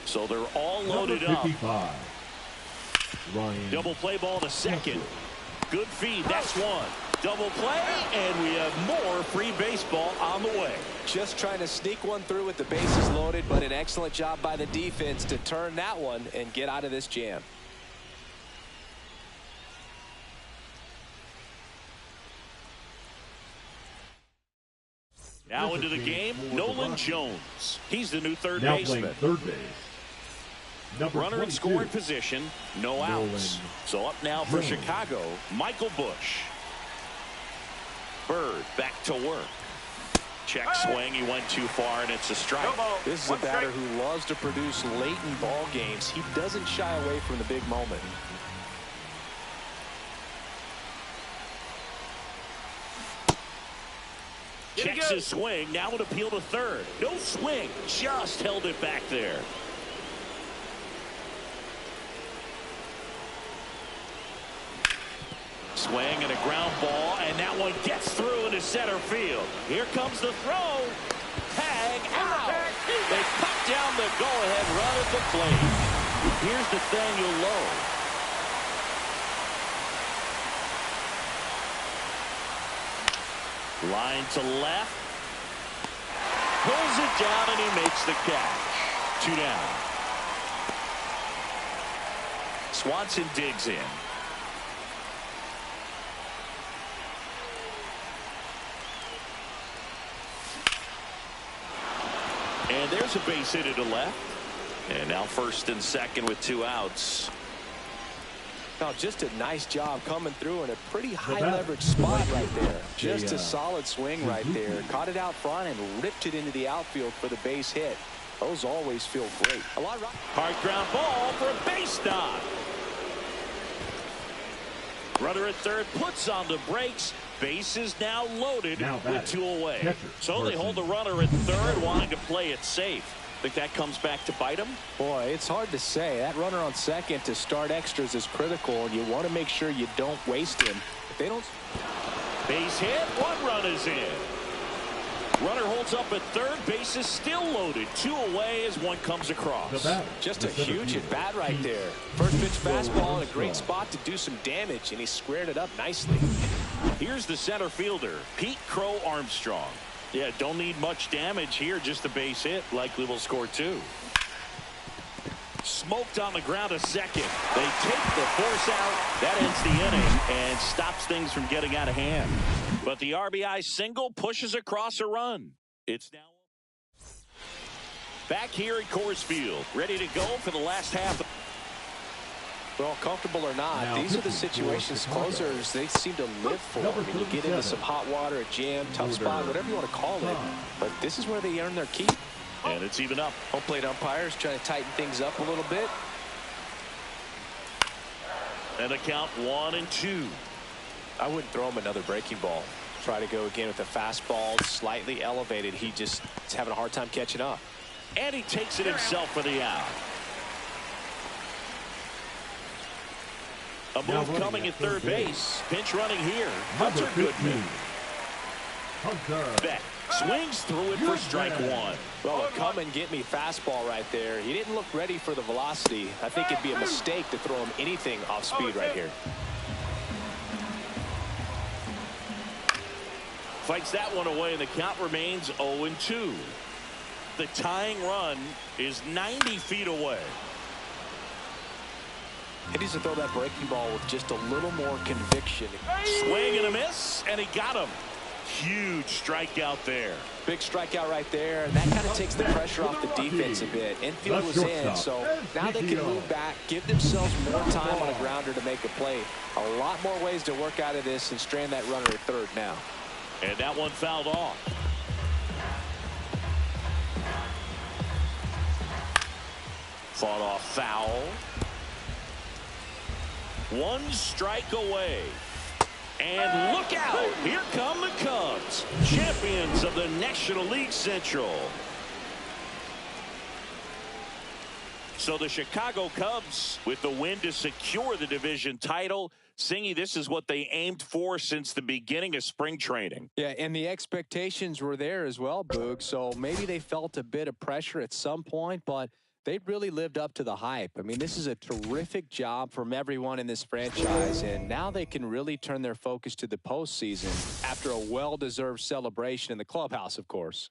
So they're all loaded up. Double play ball to second. Good feed. That's 1. Double play, and we have more free baseball on the way. Just trying to sneak one through with the bases loaded, but an excellent job by the defense to turn that one and get out of this jam. Now into the game, Nolan Jones. He's the new third Now baseman. playing third base. Number Runner in 22. scoring position, no outs. Nolan So up now for Jones. Chicago, Michael Busch. Bird back to work. Check swing, he went too far, and it's a strike. This is a batter who loves to produce late in ball games. He doesn't shy away from the big moment. Checks his swing, now an appeal to third. No swing, just held it back there. Swing and a ground ball, and that one gets through into center field. Here comes the throw. Tag out. They cut down the go-ahead run at the plate. Here's Nathaniel Lowe. Line to left. Pulls it down, and he makes the catch. 2 down. Swanson digs in. And there's a base hit to left. And now first and second with 2 outs. Now just a nice job coming through in a pretty high leverage spot right there. Just a solid swing right there. Caught it out front and ripped it into the outfield for the base hit. Those always feel great. Hard ground ball for a base knock. Runner at third puts on the brakes. Base is now loaded with 2 away. Catcher, So they hold the runner at third, wanting to play it safe. Think that comes back to bite him? Boy, it's hard to say. That runner on second to start extras is critical, and you want to make sure you don't waste him. If they don't. Base hit. 1 run is in. Runner holds up at third. Base is still loaded. 2 away as 1 comes across. Just a huge at bat right there. First pitch fastball in a great spot to do some damage, and he squared it up nicely. Here's the center fielder, Pete Crow Armstrong. Yeah, don't need much damage here, just a base hit. Likely will score 2. Smoked on the ground a second. They take the force out. That ends the inning and stops things from getting out of hand. But the RBI single pushes across a run. It's now back here at Coors Field, ready to go for the last half. Well, comfortable or not, these are the situations closers they seem to live for. When you get into some hot water, a jam, tough spot, whatever you want to call it. But this is where they earn their keep. And it's even up. Home plate umpires trying to tighten things up a little bit. And a count 1-2. I wouldn't throw him another breaking ball. Try to go again with a fastball slightly elevated. He just is having a hard time catching up. And he takes it himself for the out. A move coming at third base. Pinch running here. Hunter Goodman. Beck swings through it for strike 1. Well, a come and get me fastball right there. He didn't look ready for the velocity. I think it'd be a mistake to throw him anything off speed right here. Fights that one away, and the count remains 0-2. The tying run is 90 feet away. He needs to throw that breaking ball with just a little more conviction. Swing and a miss, and he got him. Huge strikeout there. Big strikeout right there, and that kind of takes the pressure off the defense a bit. Infield was in, so now they can move back, give themselves more time on a grounder to make a play. A lot more ways to work out of this and strand that runner at third now. And that one fouled off. Fought off foul. 1 strike away. And look out. Here come the Cubs, champions of the National League Central. So the Chicago Cubs with the win to secure the division title. Singy, this is what they aimed for since the beginning of spring training. Yeah, and the expectations were there as well, Boog. So maybe they felt a bit of pressure at some point, but they really lived up to the hype. I mean, this is a terrific job from everyone in this franchise, and now they can really turn their focus to the postseason after a well-deserved celebration in the clubhouse, of course.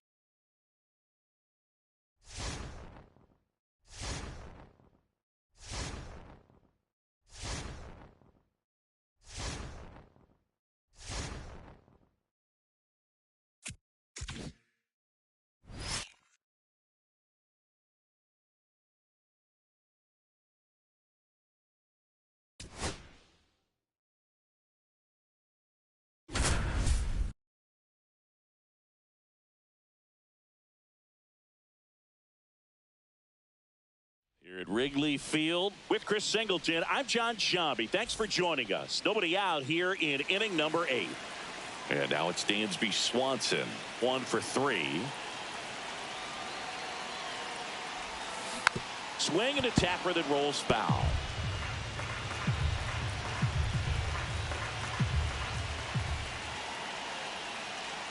Here at Wrigley Field with Chris Singleton, I'm John Shambi. Thanks for joining us. Nobody out here in inning number 8. And now it's Dansby Swanson, 1 for 3. Swing and a tapper that rolls foul.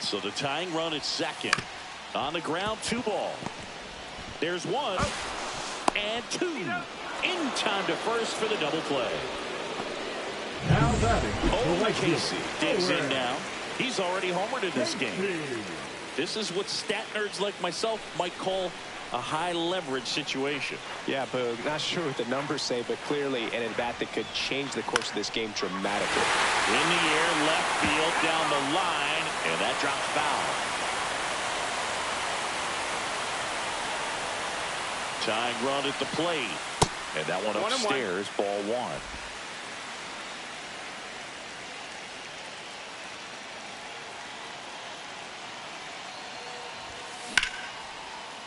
So the tying run at second. On the ground, 2 ball. There's 1 and 2. In time to first for the double play. Now batting. Oh, Casey digs in now. He's already homered in this game. This is what stat nerds like myself might call a high leverage situation. Yeah, Boog, not sure what the numbers say, but clearly an at-bat that could change the course of this game dramatically. In the air, left field, down the line, and that drops foul. Tying run at the plate, and that one upstairs, ball 1.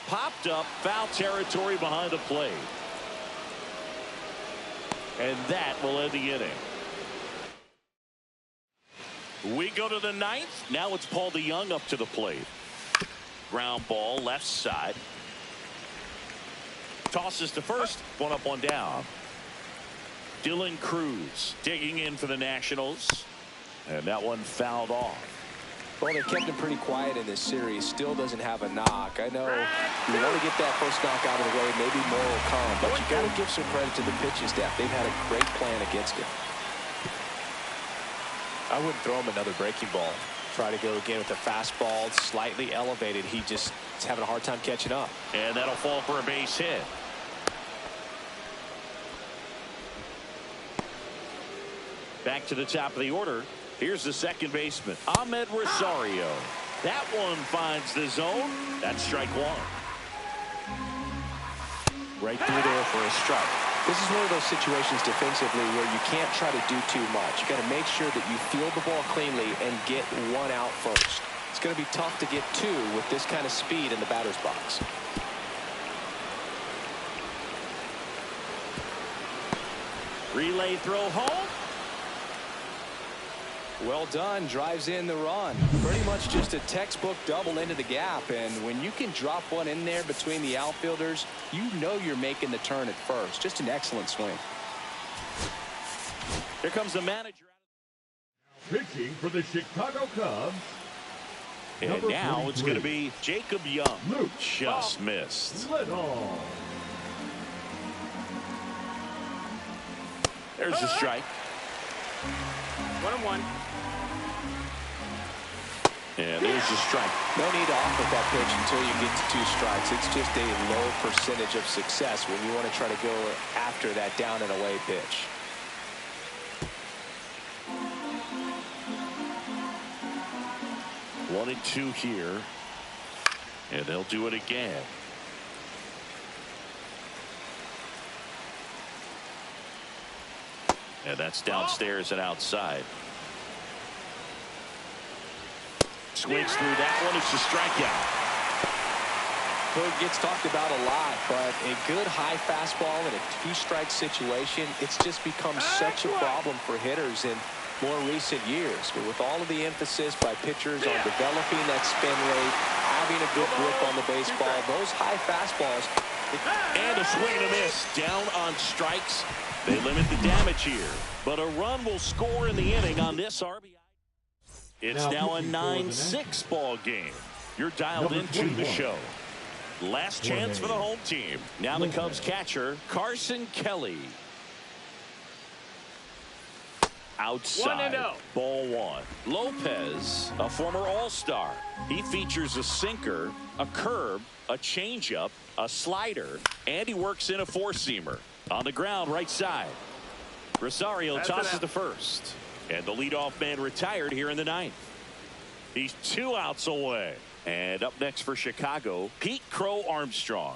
Popped up, foul territory behind the plate. And that will end the inning. We go to the 9th. Now it's Paul DeYoung up to the plate. Ground ball, left side. Tosses to first, 1 up, 1 down. Dylan Cruz digging in for the Nationals. And that one fouled off. Well, they kept him pretty quiet in this series. Still doesn't have a knock. I know you want to get that first knock out of the way. Maybe more will come. But you got to give some credit to the pitching staff. They've had a great plan against him. I wouldn't throw him another breaking ball. Try to go again with the fastball. Slightly elevated. He just is having a hard time catching up. And that'll fall for a base hit. Back to the top of the order. Here's the second baseman, Ahmed Rosario. That one finds the zone. That's strike 1. Right through there for a strike. This is one of those situations defensively where you can't try to do too much. You got to make sure that you field the ball cleanly and get 1 out first. It's going to be tough to get 2 with this kind of speed in the batter's box. Relay throw home. Well done. Drives in the run. Pretty much just a textbook double into the gap. And when you can drop one in there between the outfielders, you know you're making the turn at first. Just an excellent swing. Here comes the manager. Pitching for the Chicago Cubs. And now it's going to be Jacob Young. Luke. Just missed. Let off. There's the strike. 1-1. And there's the strike. No need to offer that pitch until you get to 2 strikes. It's just a low percentage of success when you want to try to go after that down and away pitch. One and 2 here. And they'll do it again. And that's downstairs and outside. Swings through that one. It's a strikeout. Boog gets talked about a lot, but a good high fastball in a 2-strike situation, it's just become such a problem for hitters in more recent years. But with all of the emphasis by pitchers on developing that spin rate, having a good grip on the baseball, those high fastballs. And a swing and a miss. Down on strikes. They limit the damage here. But a run will score in the inning on this RBI. It's now a 9-6 ball game. You're dialed into the show. Last chance for the home team. Now the Cubs catcher, Carson Kelly. Outside. 1-0. Ball 1. Lopez, a former All-Star. He features a sinker, a curve, a changeup, a slider, and he works in a 4-seamer. On the ground, right side. Rosario tosses to first. And the leadoff man retired here in the 9th. He's 2 outs away. And up next for Chicago, Pete Crow Armstrong.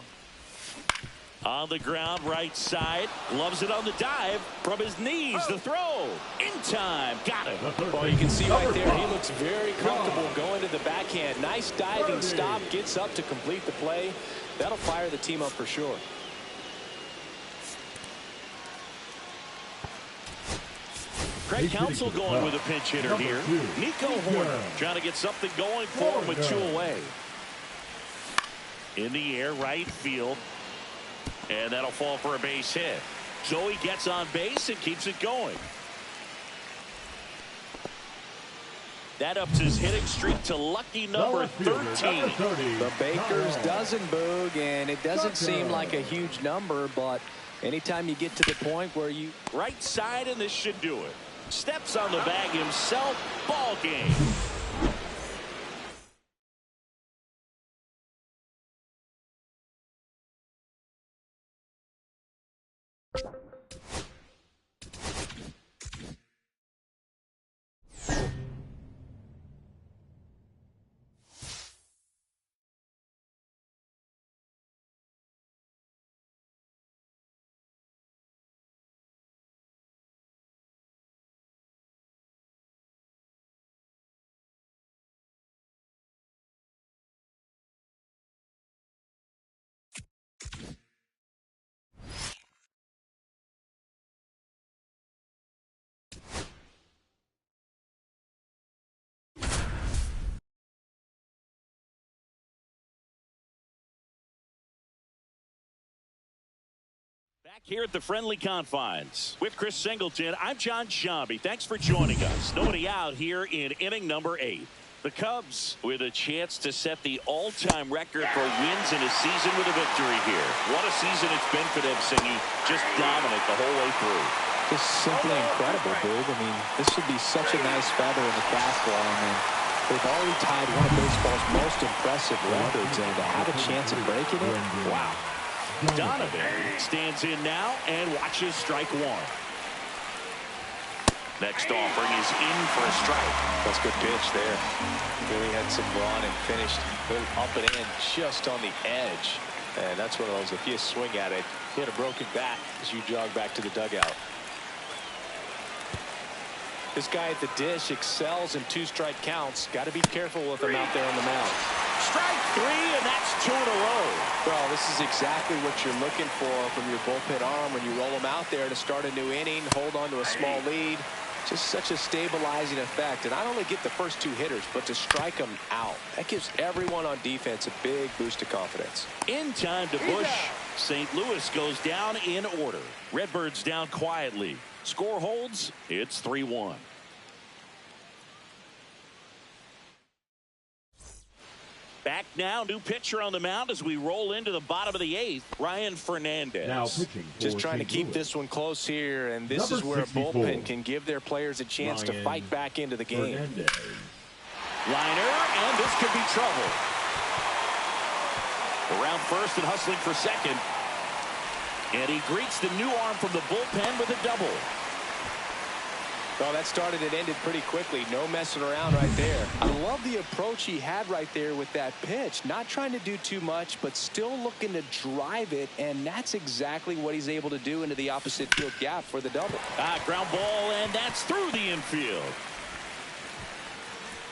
On the ground, right side. Gloves it on the dive. From his knees, the throw. In time. Got it. Well, you can see right there, he looks very comfortable going to the backhand. Nice diving stop. Gets up to complete the play. That'll fire the team up for sure. Craig Counsell going with a pinch hitter here. Nico Horner trying to get something going for him with 2 away. In the air, right field. And that'll fall for a base hit. So he gets on base and keeps it going. That ups his hitting streak to lucky number 13. The Baker's dozen, Boog, and it doesn't seem like a huge number, but anytime you get to the point where you... Right side, and this should do it. Steps on the bag himself. Ball game. Back here at the friendly confines with Chris Singleton, I'm John Sciambi. Thanks for joining us. Nobody out here in inning number 8. The Cubs with a chance to set the all-time record for wins in a season with a victory here. What a season it's been for them, Singy. Just dominant the whole way through. Just simply incredible, Boog. I mean, this would be such a nice feather in the fastball. I mean, they've already tied one of baseball's most impressive records, and to have a chance of breaking it, wow. Donovan stands in now and watches strike 1. Next offering is in for a strike. That's a good pitch there. Really had some run and finished a little up and in just on the edge. And that's one of those, if you swing at it, hit a broken bat as you jog back to the dugout. This guy at the dish excels in 2-strike counts. Got to be careful with him out there on the mound. Strike 3, and that's 2 in a row. Well, this is exactly what you're looking for from your bullpen arm when you roll them out there to start a new inning, hold on to a small lead. Just such a stabilizing effect. And not only get the first 2 hitters, but to strike them out. That gives everyone on defense a big boost of confidence. In time to Bush. St. Louis goes down in order. Redbirds down quietly. Score holds. It's 3-1. Back now, new pitcher on the mound as we roll into the bottom of the 8th. Ryan Fernandez. Now pitching just trying to keep this one close here, and this is where a bullpen can give their players a chance to fight back into the game. Liner, and this could be trouble. Around first and hustling for second. And he greets the new arm from the bullpen with a double. Well, that started and ended pretty quickly. No messing around right there. I love the approach he had right there with that pitch. Not trying to do too much, but still looking to drive it, and that's exactly what he's able to do into the opposite field gap for the double. Ground ball, and that's through the infield.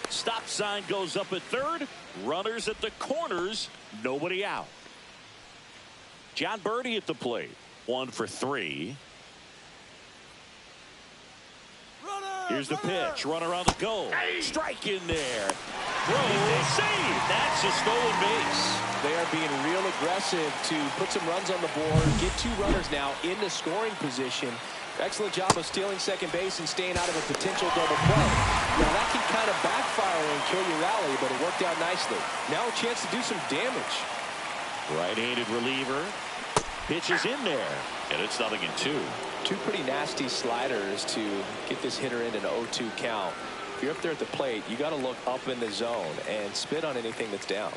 Stop sign goes up at third. Runners at the corners. Nobody out. John Birdie at the plate. 1 for 3. Here's the pitch. Runner on the goal. Strike in there. Throw. Save. That's a stolen base. They are being real aggressive to put some runs on the board. Get 2 runners now in the scoring position. Excellent job of stealing second base and staying out of a potential double play. Now that can kind of backfire and kill your rally, but it worked out nicely. Now a chance to do some damage. Right-handed reliever. Pitches in there. And it's 0-2. 2 pretty nasty sliders to get this hitter in an 0-2 count. If you're up there at the plate, you got to look up in the zone and spit on anything that's down.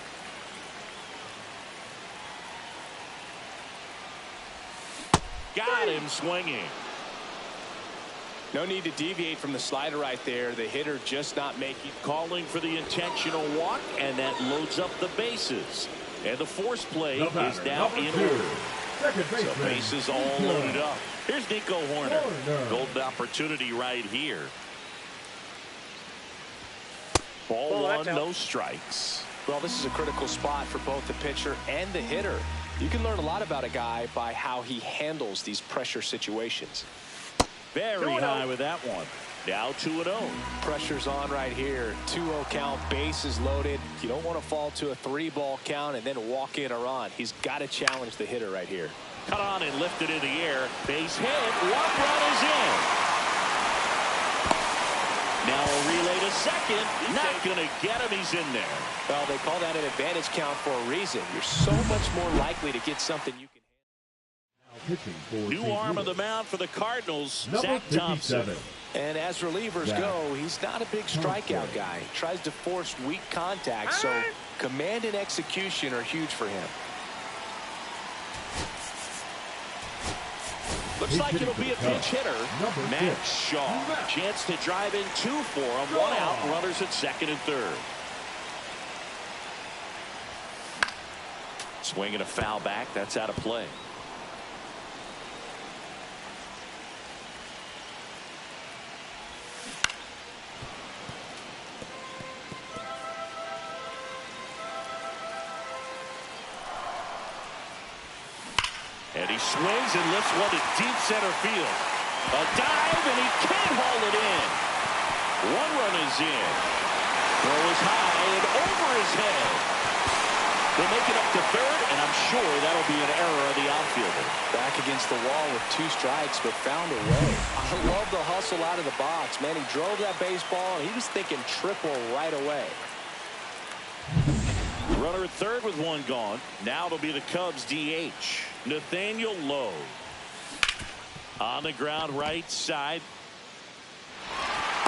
Got him swinging. No need to deviate from the slider right there. The hitter just not making. Calling for the intentional walk, and that loads up the bases. And the force play is now in order. So bases all loaded up. Here's Nico Horner. Golden opportunity right here. Ball 1, no strikes. Well, this is a critical spot for both the pitcher and the hitter. You can learn a lot about a guy by how he handles these pressure situations. Very high with that one. Now 2-0. Pressure's on right here. 2-0 count, bases loaded. You don't want to fall to a 3-ball count and then walk in a run. He's got to challenge the hitter right here. Cut on and lifted in the air. Base hit. One run is in. Now a relay to second. Not going to get him. He's in there. Well, they call that an advantage count for a reason. You're so much more likely to get something you can. New arm of the mound for the Cardinals, Zach 57. Thompson. And as relievers go, he's not a big strikeout guy. He tries to force weak contact, so command and execution are huge for him. Looks like it'll be a pinch hitter. Max Shaw. Chance to drive in 2 for him. 1 out. Runners at second and third. Swinging a foul back. That's out of play. And he swings and lifts one to deep center field. A dive, and he can't haul it in. 1 run is in. Throw is high and over his head. They'll make it up to third, and I'm sure that'll be an error of the outfielder. Back against the wall with 2 strikes, but found a way. I love the hustle out of the box, man. He drove that baseball, and he was thinking triple right away. Runner at third with 1 gone. Now it'll be the Cubs DH. Nathaniel Lowe. On the ground right side.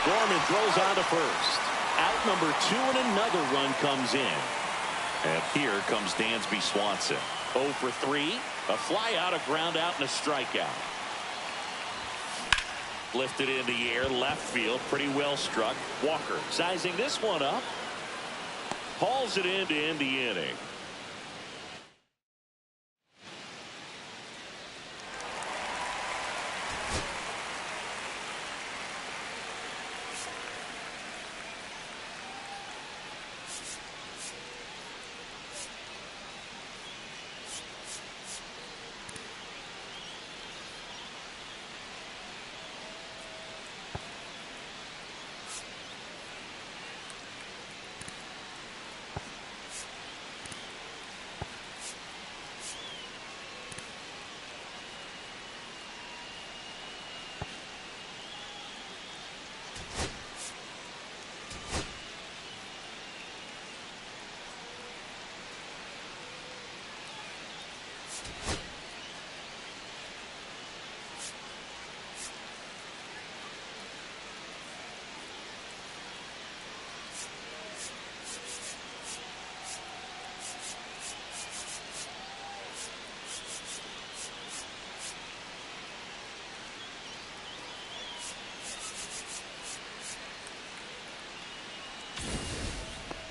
Gorman throws on to first. Out number 2, and another run comes in. And here comes Dansby Swanson. 0 for 3. A fly out, a ground out, and a strikeout. Lifted in the air, left field. Pretty well struck. Walker sizing this one up. Hauls it in to end the inning.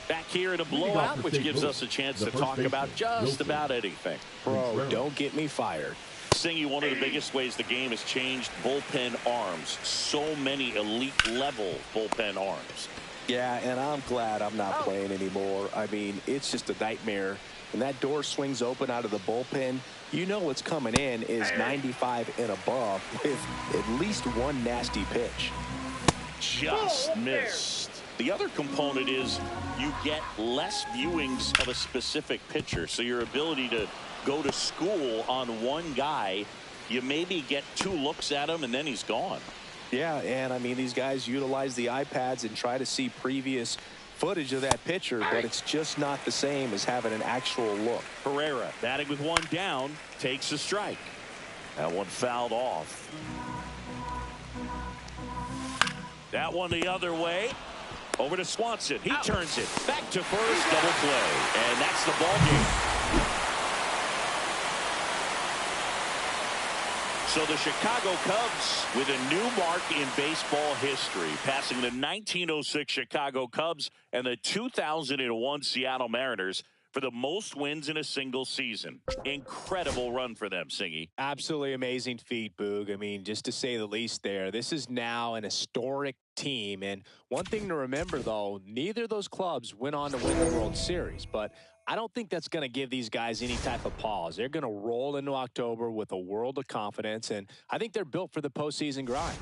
Back here in a blowout, which gives us a chance to talk about just about anything. Bro, don't get me fired. Singy, one of the biggest ways the game has changed, bullpen arms. So many elite level bullpen arms. Yeah, and I'm glad I'm not playing anymore. I mean, it's just a nightmare. When that door swings open out of the bullpen, you know what's coming in is 95 and above with at least 1 nasty pitch. Just missed. The other component is you get less viewings of a specific pitcher. So your ability to go to school on one guy, you maybe get 2 looks at him and then he's gone. Yeah, and I mean, these guys utilize the iPads and try to see previous footage of that pitcher, but it's just not the same as having an actual look. Herrera batting with 1 down, takes a strike. That one fouled off. That one the other way. Over to Swanson. He turns it back to first. Double play. And that's the ball game. So the Chicago Cubs with a new mark in baseball history, passing the 1906 Chicago Cubs and the 2001 Seattle Mariners for the most wins in a single season. Incredible run for them, Singy. Absolutely amazing feat, Boog. I mean, just to say the least there. This is now an historic team. And one thing to remember, though, neither of those clubs went on to win the World Series. But I don't think that's going to give these guys any type of pause. They're going to roll into October with a world of confidence. And I think they're built for the postseason grind.